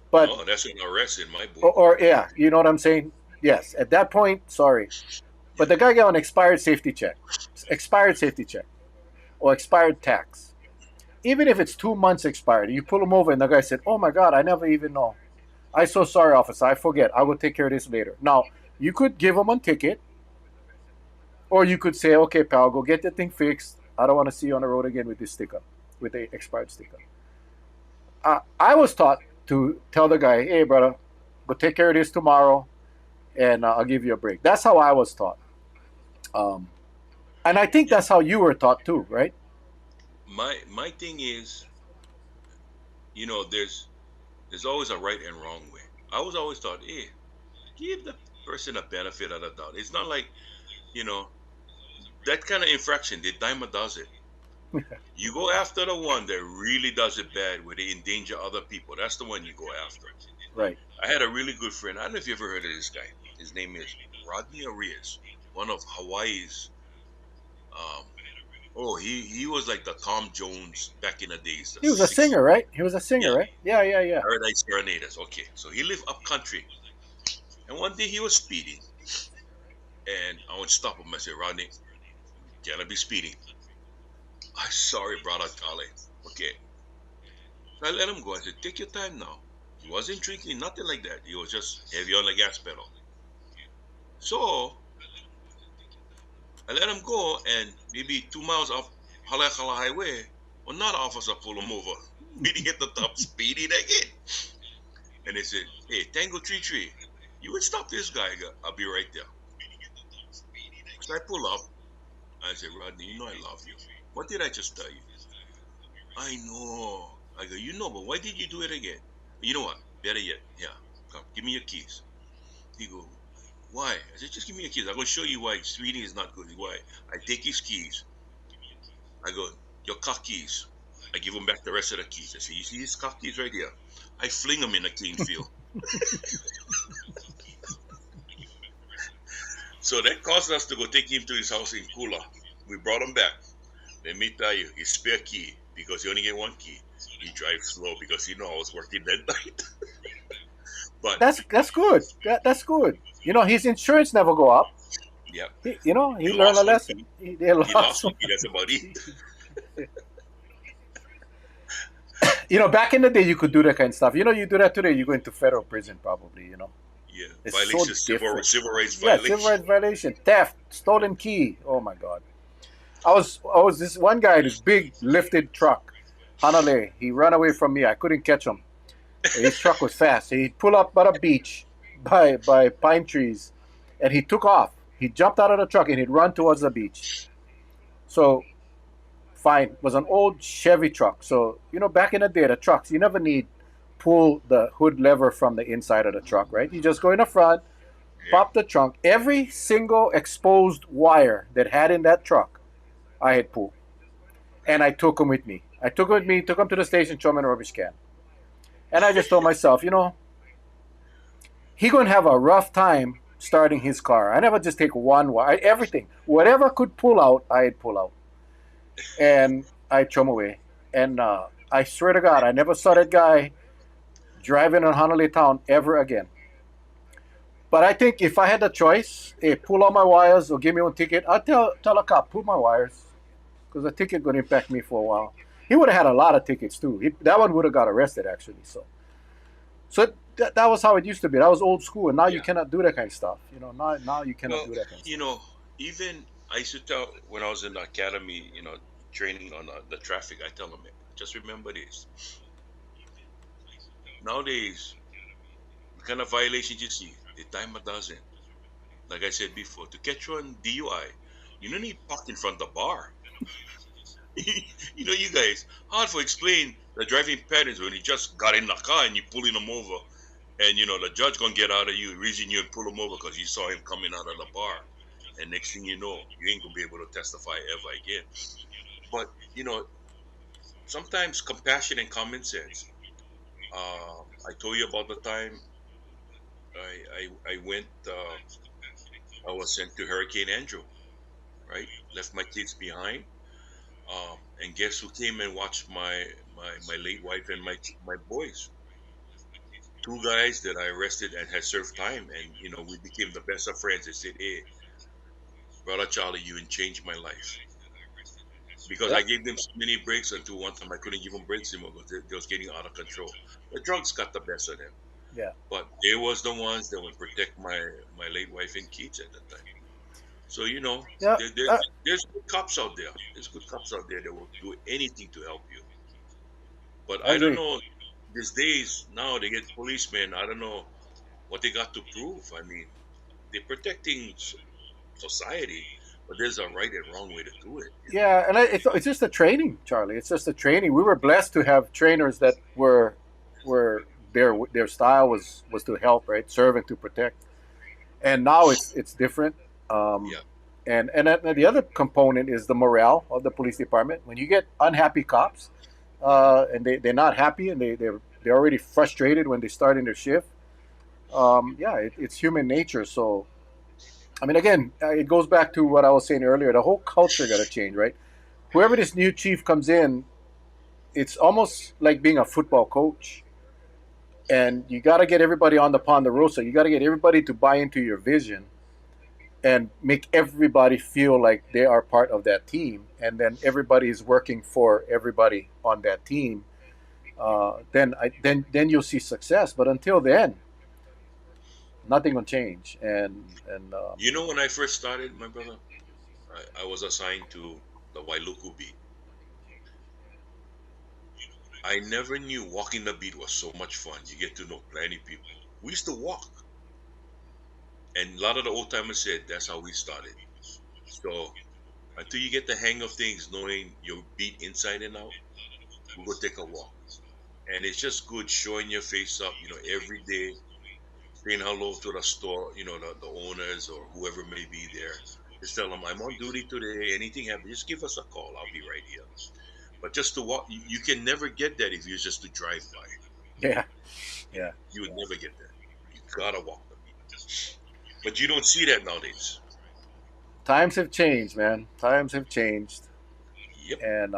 But Oh, that's an arrest in my book. or yeah, you know what I'm saying? Yes. At that point, sorry, but the guy got an expired safety check, or expired tax. Even if it's 2 months expired, you pull him over, and the guy said, "Oh my God, I never even know." I so sorry, officer. I forget. I will take care of this later. Now, you could give him a ticket, or you could say, okay, pal, go get the thing fixed. I don't want to see you on the road again with this sticker, with the expired sticker. I was taught to tell the guy, hey, brother, go take care of this tomorrow, and I'll give you a break. That's how I was taught. Um, and I think Yeah. that's how you were taught too, right? My thing is, there's always a right and wrong way. I was always taught, hey, give the person a benefit of the doubt. It's not like, you know, that kind of infraction, the timer does it. You go after the one that really does it bad, where they endanger other people. That's the one you go after. Right. I had a really good friend. I don't know if you ever heard of this guy. His name is Rodney Arias, one of Hawaii's. Um, oh, he was like the Tom Jones back in the days, the He was a 60s. singer, right? He was a singer, Yeah, right? Yeah, yeah, yeah. Paradise Serenaders. Okay, so he lived up country, and one day he was speeding, and I would stop him. I said, Rodney, can I be speeding? I'm sorry, brother Charlie. Okay, so I let him go. I said, take your time now. He wasn't drinking, nothing like that. He was just heavy on the gas pedal. So I let him go, and maybe 2 miles up Halakala Highway, another officer pulled him over. Meeting at the top, speeding again. And they said, hey, Tango Tree Tree, you would stop this guy. I'll be right there. So I pull up. I said, Rodney, you know I love you. What did I just tell you? I know. I go, you know, but why did you do it again? You know what? Better yet, yeah. Come, give me your keys. He go, why? I said, just give me your keys. I'm going to show you why speeding is not good. Why? I take his keys. I go, your car keys. I give him back the rest of the keys. I say, you see his car keys right here? I fling them in a clean field. So that caused us to go take him to his house in Kula. We brought him back. Let me tell you, his spare key, because he only get one key, he drives slow because he know I was working that night. But That's good. That's good. You know, his insurance never go up. yeah, He he learned a lost one lesson. key. They He lost lost one. one key. That's about it. Back in the day, you could do that kind of stuff. You do that today, you go into federal prison probably. Yeah, It's so violation, civil different. civil rights Yeah, civil violation. rights violation, theft, stolen key. Oh my God. I was this one guy, this big lifted truck, Hanale. He ran away from me. I couldn't catch him. His truck was fast. He'd pull up at a beach by pine trees, and he took off. He jumped out of the truck and he'd run towards the beach. So fine, it was an old Chevy truck. So back in the day, the trucks you never need pull the hood lever from the inside of the truck, right? You just go in the front, Yeah, pop the trunk. Every single exposed wire that had in that truck, I had pulled, and I took him with me. I took him with me, took him to the station, threw him in a rubbish can, and I just told myself, he gonna have a rough time starting his car. I never just take one wire. Everything, whatever could pull out, I'd pull out, and I throw him away. And I swear to God, I never saw that guy driving in Honolulu town ever again. But I think if I had the choice, hey, pull all my wires or give me one ticket, I'd tell a cop, pull my wires. Because the ticket would impact me for a while. He would have had a lot of tickets too. That one would have got arrested actually. So that was how it used to be. That was old school, and now you yeah. cannot do that kind of stuff. Now you cannot Well, do that kind of you stuff. know, even I used to tell when I was in the academy, training on the traffic. I tell them, just remember this. Nowadays, the kind of violations you see, the time a dozen. Like I said before, to catch you on DUI, you don't need park in front of the bar. You guys, hard for explain the driving patterns when you just got in the car and you pulling them over, and the judge gonna get out of you, reason you and pull him over because you saw him coming out of the bar, and next thing you know, you ain't gonna be able to testify ever again. But sometimes compassion and common sense. I told you about the time I went. I was sent to Hurricane Andrew, right? Left my kids behind. And guess who came and watched my late wife and my boys? Two guys that I arrested and had served time, and we became the best of friends. They said, "Hey, brother Charlie, you changed my life," because I Yep. gave them so many breaks until one time I couldn't give them breaks anymore because they was getting out of control. The drugs got the best of them. Yeah. but they was the ones that would protect my late wife and kids at the time. So Yeah. there's good cops out there. There's good cops out there that will do anything to help you. But I I don't agree. know. These days now they get policemen. I don't know what they got to prove. I mean, they're protecting society, but there's a right and wrong way to do it. Yeah, and it's just the training, Charlie. It's just the training. We were blessed to have trainers that were their style was to help, right, serve and to protect. And now it's different. Um, Yeah, and the other component is the morale of the police department. When you get unhappy cops, hmm and they're not happy and they're already frustrated when they start in their shift. Yeah, it's human nature. So I mean, again, it goes back to what I was saying earlier. The whole culture got to change, right? Whoever this new chief comes in, it's almost like being a football coach, and you got to get everybody on the ponderosa. You got to get everybody to buy into your vision and make everybody feel like they are part of that team, and then everybody is working for everybody on that team. Then you'll see success. But until then, nothing will change. And when I first started, my brother, I was assigned to the Wailuku beat. I never knew walking the beat was so much fun. You get to know plenty people. We used to walk, and a lot of the old timers said that's how we started. So until you get the hang of things, knowing your beat inside and out, we go take a walk. And it's just good showing your face up, every day, saying hello to the store, the owners or whoever may be there. Just tell them I'm on duty today. Anything happens, just give us a call. I'll be right here. But just to walk, you can never get that if you're just to drive by. yeah, yeah. You would never get that. You gotta walk the beat. But you don't see that nowadays. Times have changed, man. Times have changed, Yep. and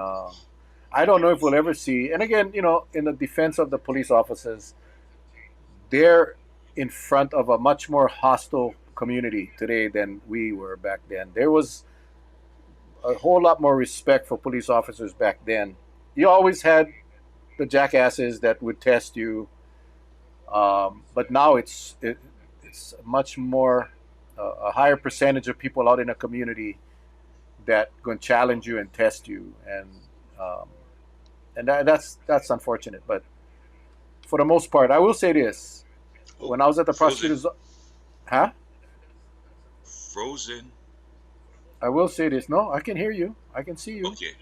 I don't know if we'll ever see. And again, in the defense of the police officers, they're in front of a much more hostile community today than we were back then. There was a whole lot more respect for police officers back then. You always had the jackasses that would test you, but now it's much more a higher percentage of people out in a community that going to challenge you and test you, um, and that's unfortunate. But for the most part, I will say this: Oh, when I was at the frozen. prosecutor's, huh? Frozen. I will say this. No, I can hear you. I can see you. Okay.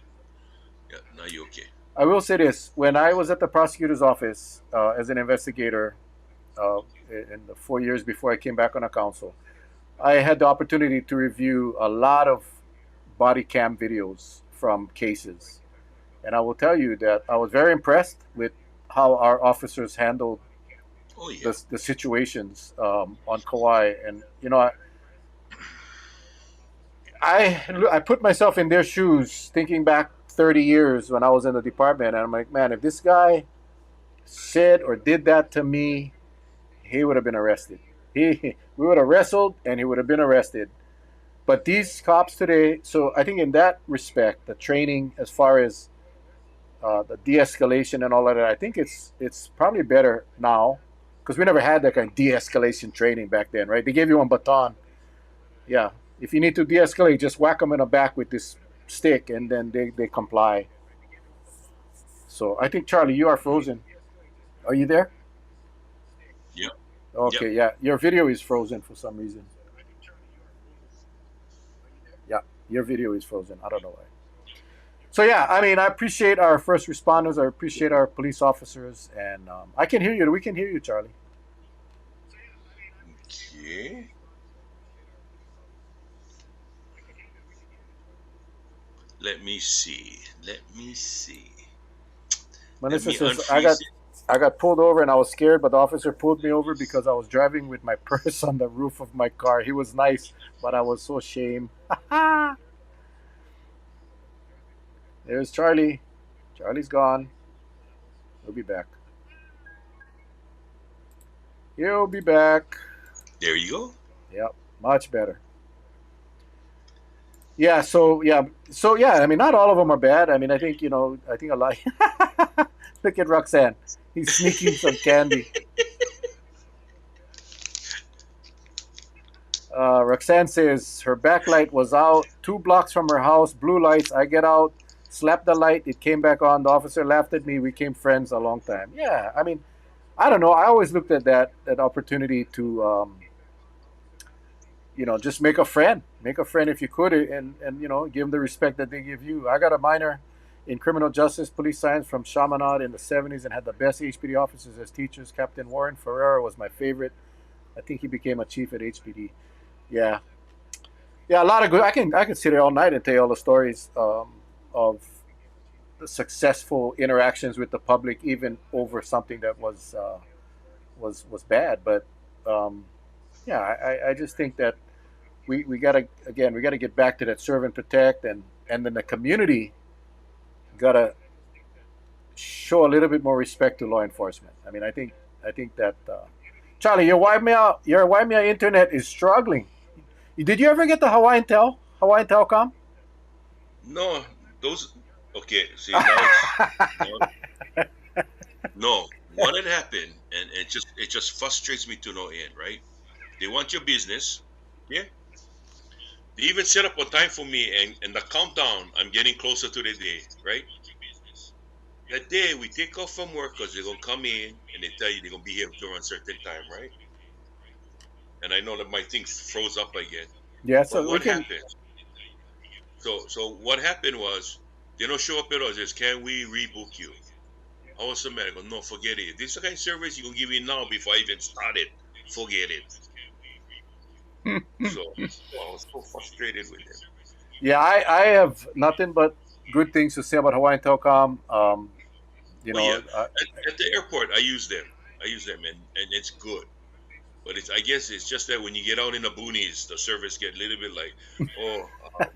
Yeah, now you're okay. I will say this: when I was at the prosecutor's office as an investigator uh, in the 4 years before I came back on a council, I had the opportunity to review a lot of body cam videos from cases, and I will tell you that I was very impressed with how our officers handled Oh yeah. the situations on Kauai. And I put myself in their shoes, thinking back 30 years when I was in the department, and I'm like, man, if this guy said or did that to me, he would have been arrested. We would have wrestled, and he would have been arrested. But these cops today, so I think in that respect, the training as far as the de-escalation and all of that, I think it's probably better now because we never had that kind of de-escalation training back then, right? They gave you a baton. Yeah, if you need to de-escalate, just whack them in the back with this stick, and then they comply. So I think Charlie, you are frozen. Are you there? Yep. Yep. Okay, yeah, your video is frozen for some reason. Yeah, your video is frozen. I don't know why. So yeah, I mean, I appreciate our first responders. I appreciate our police officers, and I can hear you. We can hear you, Charlie. Okay. Let me see. Let me see. Let Melissa me says unfreeze it. I got pulled over and I was scared, but the officer pulled me over because I was driving with my purse on the roof of my car. He was nice, but I was so ashamed. There's Charlie. Charlie's gone. He'll be back. He'll be back. There you go. Yep, much better. Yeah. I mean, not all of them are bad. I mean, I think I think a lot. Look at Roxanne. He's sneaking some candy. Roxanne says her backlight was out 2 blocks from her house, blue lights. I get out, slapped the light, it came back on. The officer laughed at me. We became friends a long time. Yeah, I mean, I don't know. I always looked at that opportunity to, just make a friend if you could, and give them the respect that they give you. I got a minor in criminal justice, police science from Chaminade in the '70s, and had the best HPD officers as teachers. Captain Warren Ferrera was my favorite. I think he became a chief at HPD. Yeah, yeah, a lot of good. I can sit here all night and tell you all the stories of the successful interactions with the public, even over something that was bad. But um, yeah, I just think that we gotta get back to that serve and protect, and then the community gotta show a little bit more respect to law enforcement. I mean, I think that Charlie, your Waimea internet is struggling. Did you ever get the Hawaiian Telcom? No, those. Okay, see now it's no, no. What had happened, and it just frustrates me to no end. Right? They want your business. Yeah. They even set up a time for me, and the countdown. I'm getting closer to the day. Right? That day we take off from work because they're gonna come in and they tell you they're gonna be here during a certain time. Right? And I know that my thing froze up again. Yeah, But so we what can. happened? So what happened was they don't show up at us. Says, can we rebook you? I was so mad. I go, no, forget it. This is the kind of service you can give me now before I even started. Forget it. So I was so frustrated with them. Yeah, I have nothing but good things to say about Hawaiian Telcom. You Oh yeah, know, at the airport I use them. I use them, and it's good. But it's I guess it's just that when you get out in the boonies, the service get a little bit like, oh,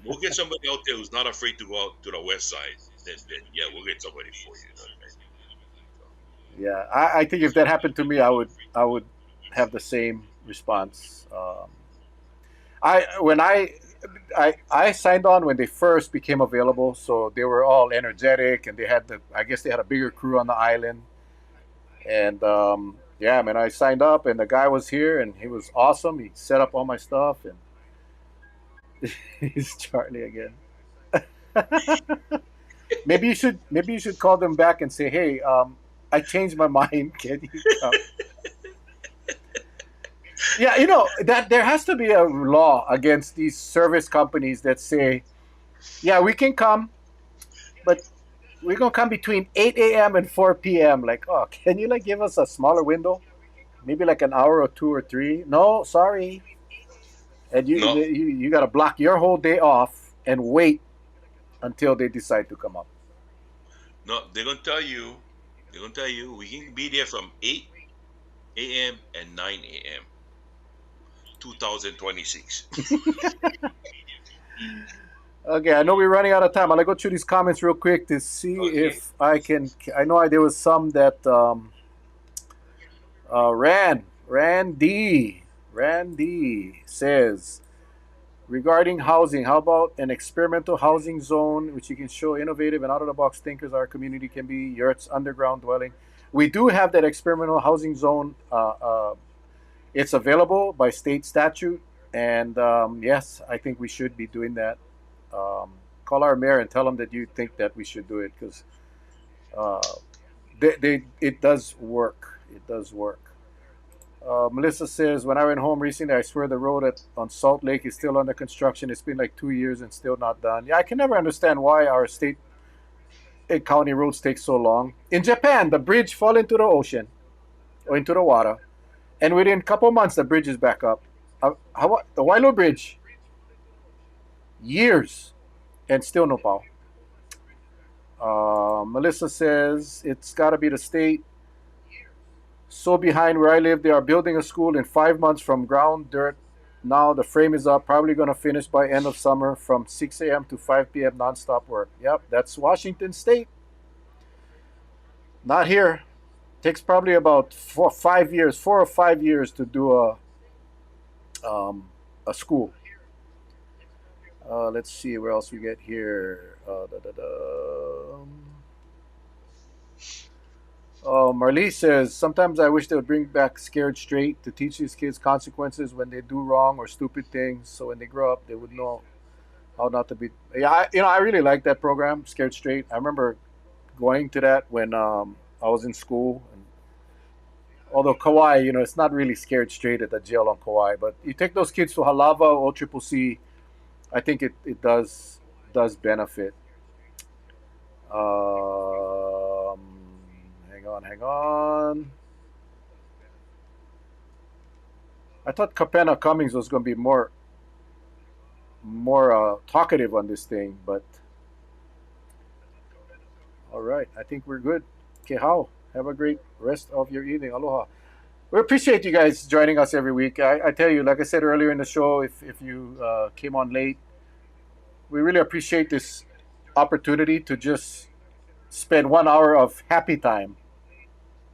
we'll get somebody out there who's not afraid to go out to the west side. Then yeah, we'll get somebody for you. You know what I mean? So, yeah, I think if that happened to me, I would have the same response. I when I signed on when they first became available, so they were all energetic, and I guess they had a bigger crew on the island, and yeah, man, I signed up, and the guy was here, and he was awesome. He set up all my stuff, and he's Charlie again. Maybe you should call them back and say, hey, I changed my mind. Can you come? Yeah, that there has to be a law against these service companies that say, yeah, we can come, but we're gonna come between 8 a.m. and 4 p.m. Like, oh, can you like give us a smaller window? Maybe like an hour or two or three? No, sorry. And you no, you you got to block your whole day off and wait until they decide to come up. no, they're gonna tell you we can be there from 8 a.m. and 9 a.m. 2026. Okay, I know we're running out of time. I'll go through these comments real quick to see Okay. if I can. I know there was some that Randy says regarding housing. How about an experimental housing zone, which you can show innovative and out of the box thinkers our community can be? Yurts, underground dwelling. We do have that experimental housing zone. It's available by state statute, and yes, I think we should be doing that. Um, Call our mayor and tell him that you think that we should do it because uh, it does work. It does work. Melissa says, when I went home recently, I swear the road on Salt Lake is still under construction. It's been like 2 years and still not done. Yeah, I can never understand why our state and county roads take so long. In Japan, the bridge fell into the ocean or into the water, and within a couple months, the bridge is back up. The Wailo Bridge, years, and still no power. Melissa says, it's got to be the state. So behind where I live, they are building a school in 5 months from ground dirt. Now the frame is up, probably going to finish by end of summer from 6 a.m. to 5 p.m. nonstop work. Yep, that's Washington State. Not here. Takes probably about 4 or 5 years, 4 or 5 years to do um, a school. Let's see where else we get here. Oh, Marlise says, sometimes I wish they would bring back Scared Straight to teach these kids consequences when they do wrong or stupid things. So when they grow up, they would know how not to be. Yeah, I really like that program, Scared Straight. I remember going to that when I was in school. And although Kauai, it's not really Scared Straight at the jail on Kauai, but you take those kids to Halava or Triple C, I think it does benefit. Um, hang on. I thought Capena Cummings was going to be more talkative on this thing, but all right, I think we're good. Okay, how? Have a great rest of your evening. Aloha. We appreciate you guys joining us every week. I tell you, like I said earlier in the show, if you came on late, we really appreciate this opportunity to just spend 1 hour of happy time.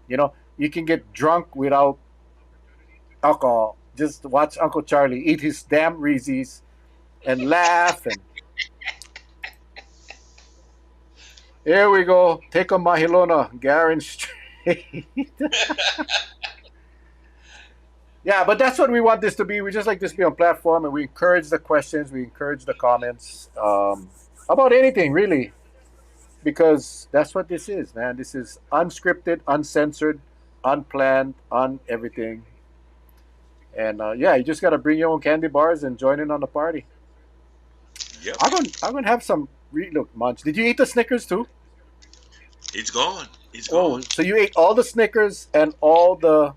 You can get drunk without alcohol. Just watch Uncle Charlie eat his damn Reese's and laugh. And here we go. Take a Mahilona, Garen Street. Yeah, but that's what we want this to be. We just like this to be on platform, and we encourage the questions, we encourage the comments about anything, really, because that's what this is, man. This is unscripted, uncensored, unplanned, on everything. And yeah, you just got to bring your own candy bars and join in on the party. Yep. I'm gonna have some. Look, Munch. Did you eat the Snickers too? It's gone. It's Oh, gone. so you ate all the Snickers and all the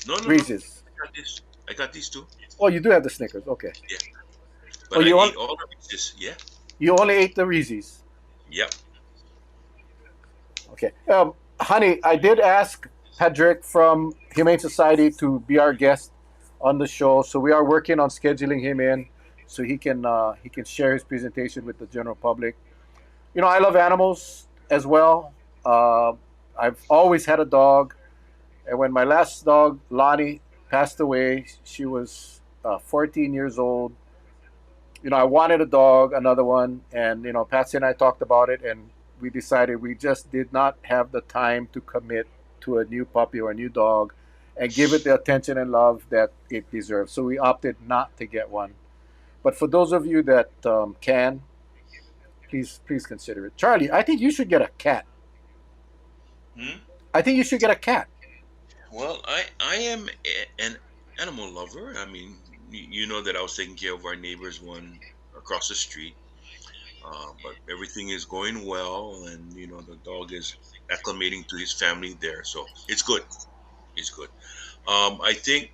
No. Reese's. I got this. I got these two. Oh, you do have the Snickers. Okay. Yeah. Oh, But I you ate all of this. Yeah. You only ate the Reese's. Yep. Okay. Honey, I did ask Patrick from Humane Society to be our guest on the show, so we are working on scheduling him in so he can share his presentation with the general public. I love animals as well. I've always had a dog, and when my last dog Lonnie passed away, she was 14 years old. I wanted a dog, another one, and Patsy and I talked about it, and we decided we just did not have the time to commit to a new puppy or a new dog and give it the attention and love that it deserves. So we opted not to get one. But for those of you that can, please consider it. Charlie, I think you should get a cat. Hmm? I think you should get a cat. Well, I am an animal lover. I mean, you know that I was taking care of our neighbor's one across the street. But everything is going well, and the dog is acclimating to his family there, so it's good. It's good. I think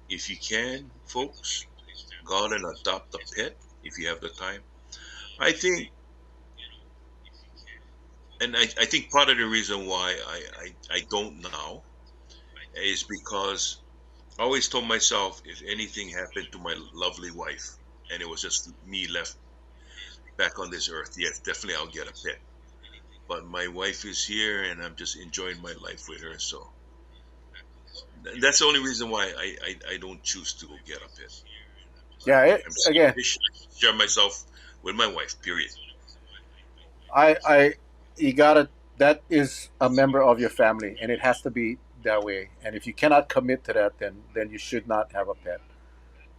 if you can, folks, go out and adopt a pet if you have the time. I think, and I think part of the reason why I don't now is because I always told myself if anything happened to my lovely wife and it was just me left back on this earth, yes, definitely I'll get a pet. But my wife is here and I'm just enjoying my life with her. So that's the only reason why I don't choose to go get a pet. Yeah, I'm again, selfish. I share myself with my wife, period. I you gotta. That is a member of your family, and it has to be that way. And if you cannot commit to that, then you should not have a pet.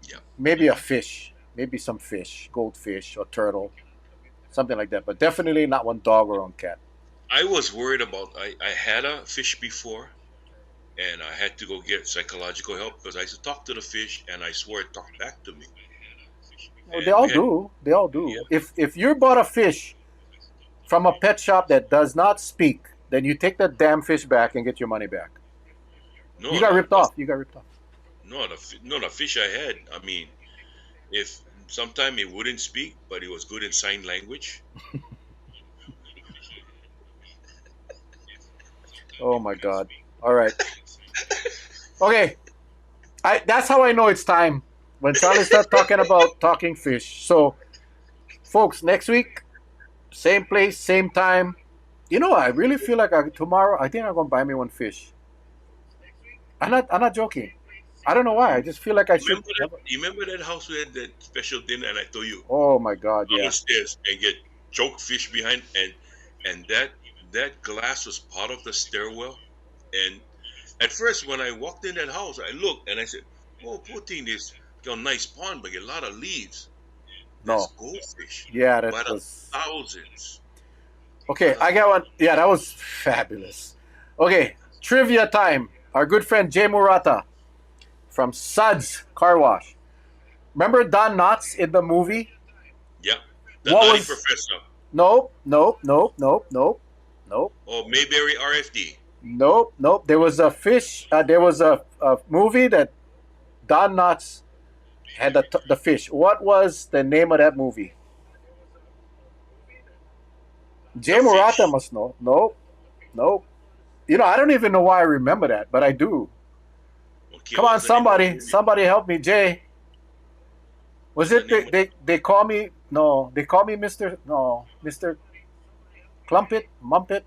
Yeah. Maybe a fish, maybe some fish, goldfish or turtle, something like that. But definitely not one dog or one cat. I was worried about, I had a fish before and I had to go get psychological help because I used to talk to the fish and I swore it talked back to me. Oh, they And all we had, do. They all do. yeah, If you bought a fish from a pet shop that does not speak, then you take that damn fish back and get your money back. You no, got ripped off. You got ripped off. no, the fish I had, I mean, if sometime it wouldn't speak, but it was good in sign language. Oh my God. All right. Okay. That's how I know it's time when Charlie starts talking about talking fish. So, folks, next week, same place, same time. I really feel like tomorrow. I think I'm gonna buy me one fish. I'm not joking. I don't know why. I just feel like I should. You remember that house we had that special dinner and I told you Oh my God. go Yeah. upstairs and get choke fish behind and that glass was part of the stairwell. And at first, when I walked in that house, I looked and I said, "Oh, poor thing, this got a nice pond, but a lot of leaves. There's No. goldfish Yeah, that by the was. thousands." Okay, I got one. Yeah, that was fabulous. Okay, trivia time. Our good friend Jay Murata from Suds Car Wash. Remember Don Knotts in the movie? Yeah, the What Nutty was? Professor Nope, nope, nope, nope, nope, nope, or Mayberry RFD. nope, nope. There was a fish. There was a movie that Don Knotts had the fish. What was the name of that movie? The Jay Murata fish. must know. Nope, nope. You know, I don't even know why I remember that, but I do. Okay, Come on, what's the name of the somebody, movie? somebody help me, Jay. Was What's the it name of the they call me no? They call me Mister Clumpit Mumpet.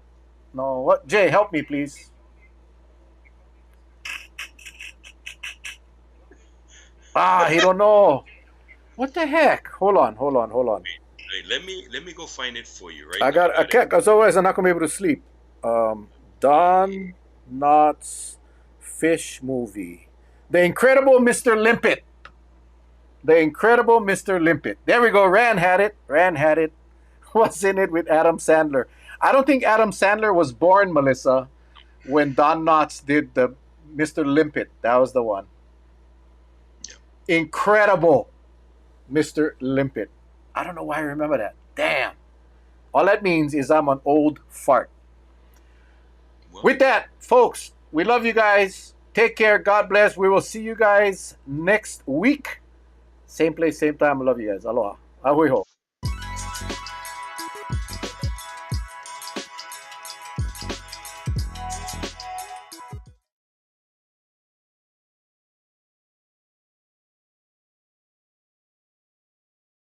No, what? Jay, help me, please. Ah, he don't know. What the heck? Hold on, hold on, hold on. Hey, let me go find it for you right I now. got I Got it. can't because otherwise I'm not gonna be able to sleep. Don Knotts fish movie, The Incredible Mr. Limpet. The Incredible Mr. Limpet. There we go. Rand had it. Rand had it. Was in it with Adam Sandler. I don't think Adam Sandler was born, Melissa, when Don Knotts did the Mr. Limpet. That was the one. Yeah. Incredible Mr. Limpet. I don't know why I remember that. Damn. All that means is I'm an old fart. Well, With that, folks, we love you guys. Take care. God bless. We will see you guys next week. Same place, same time. I love you guys. Aloha. Ahui ho.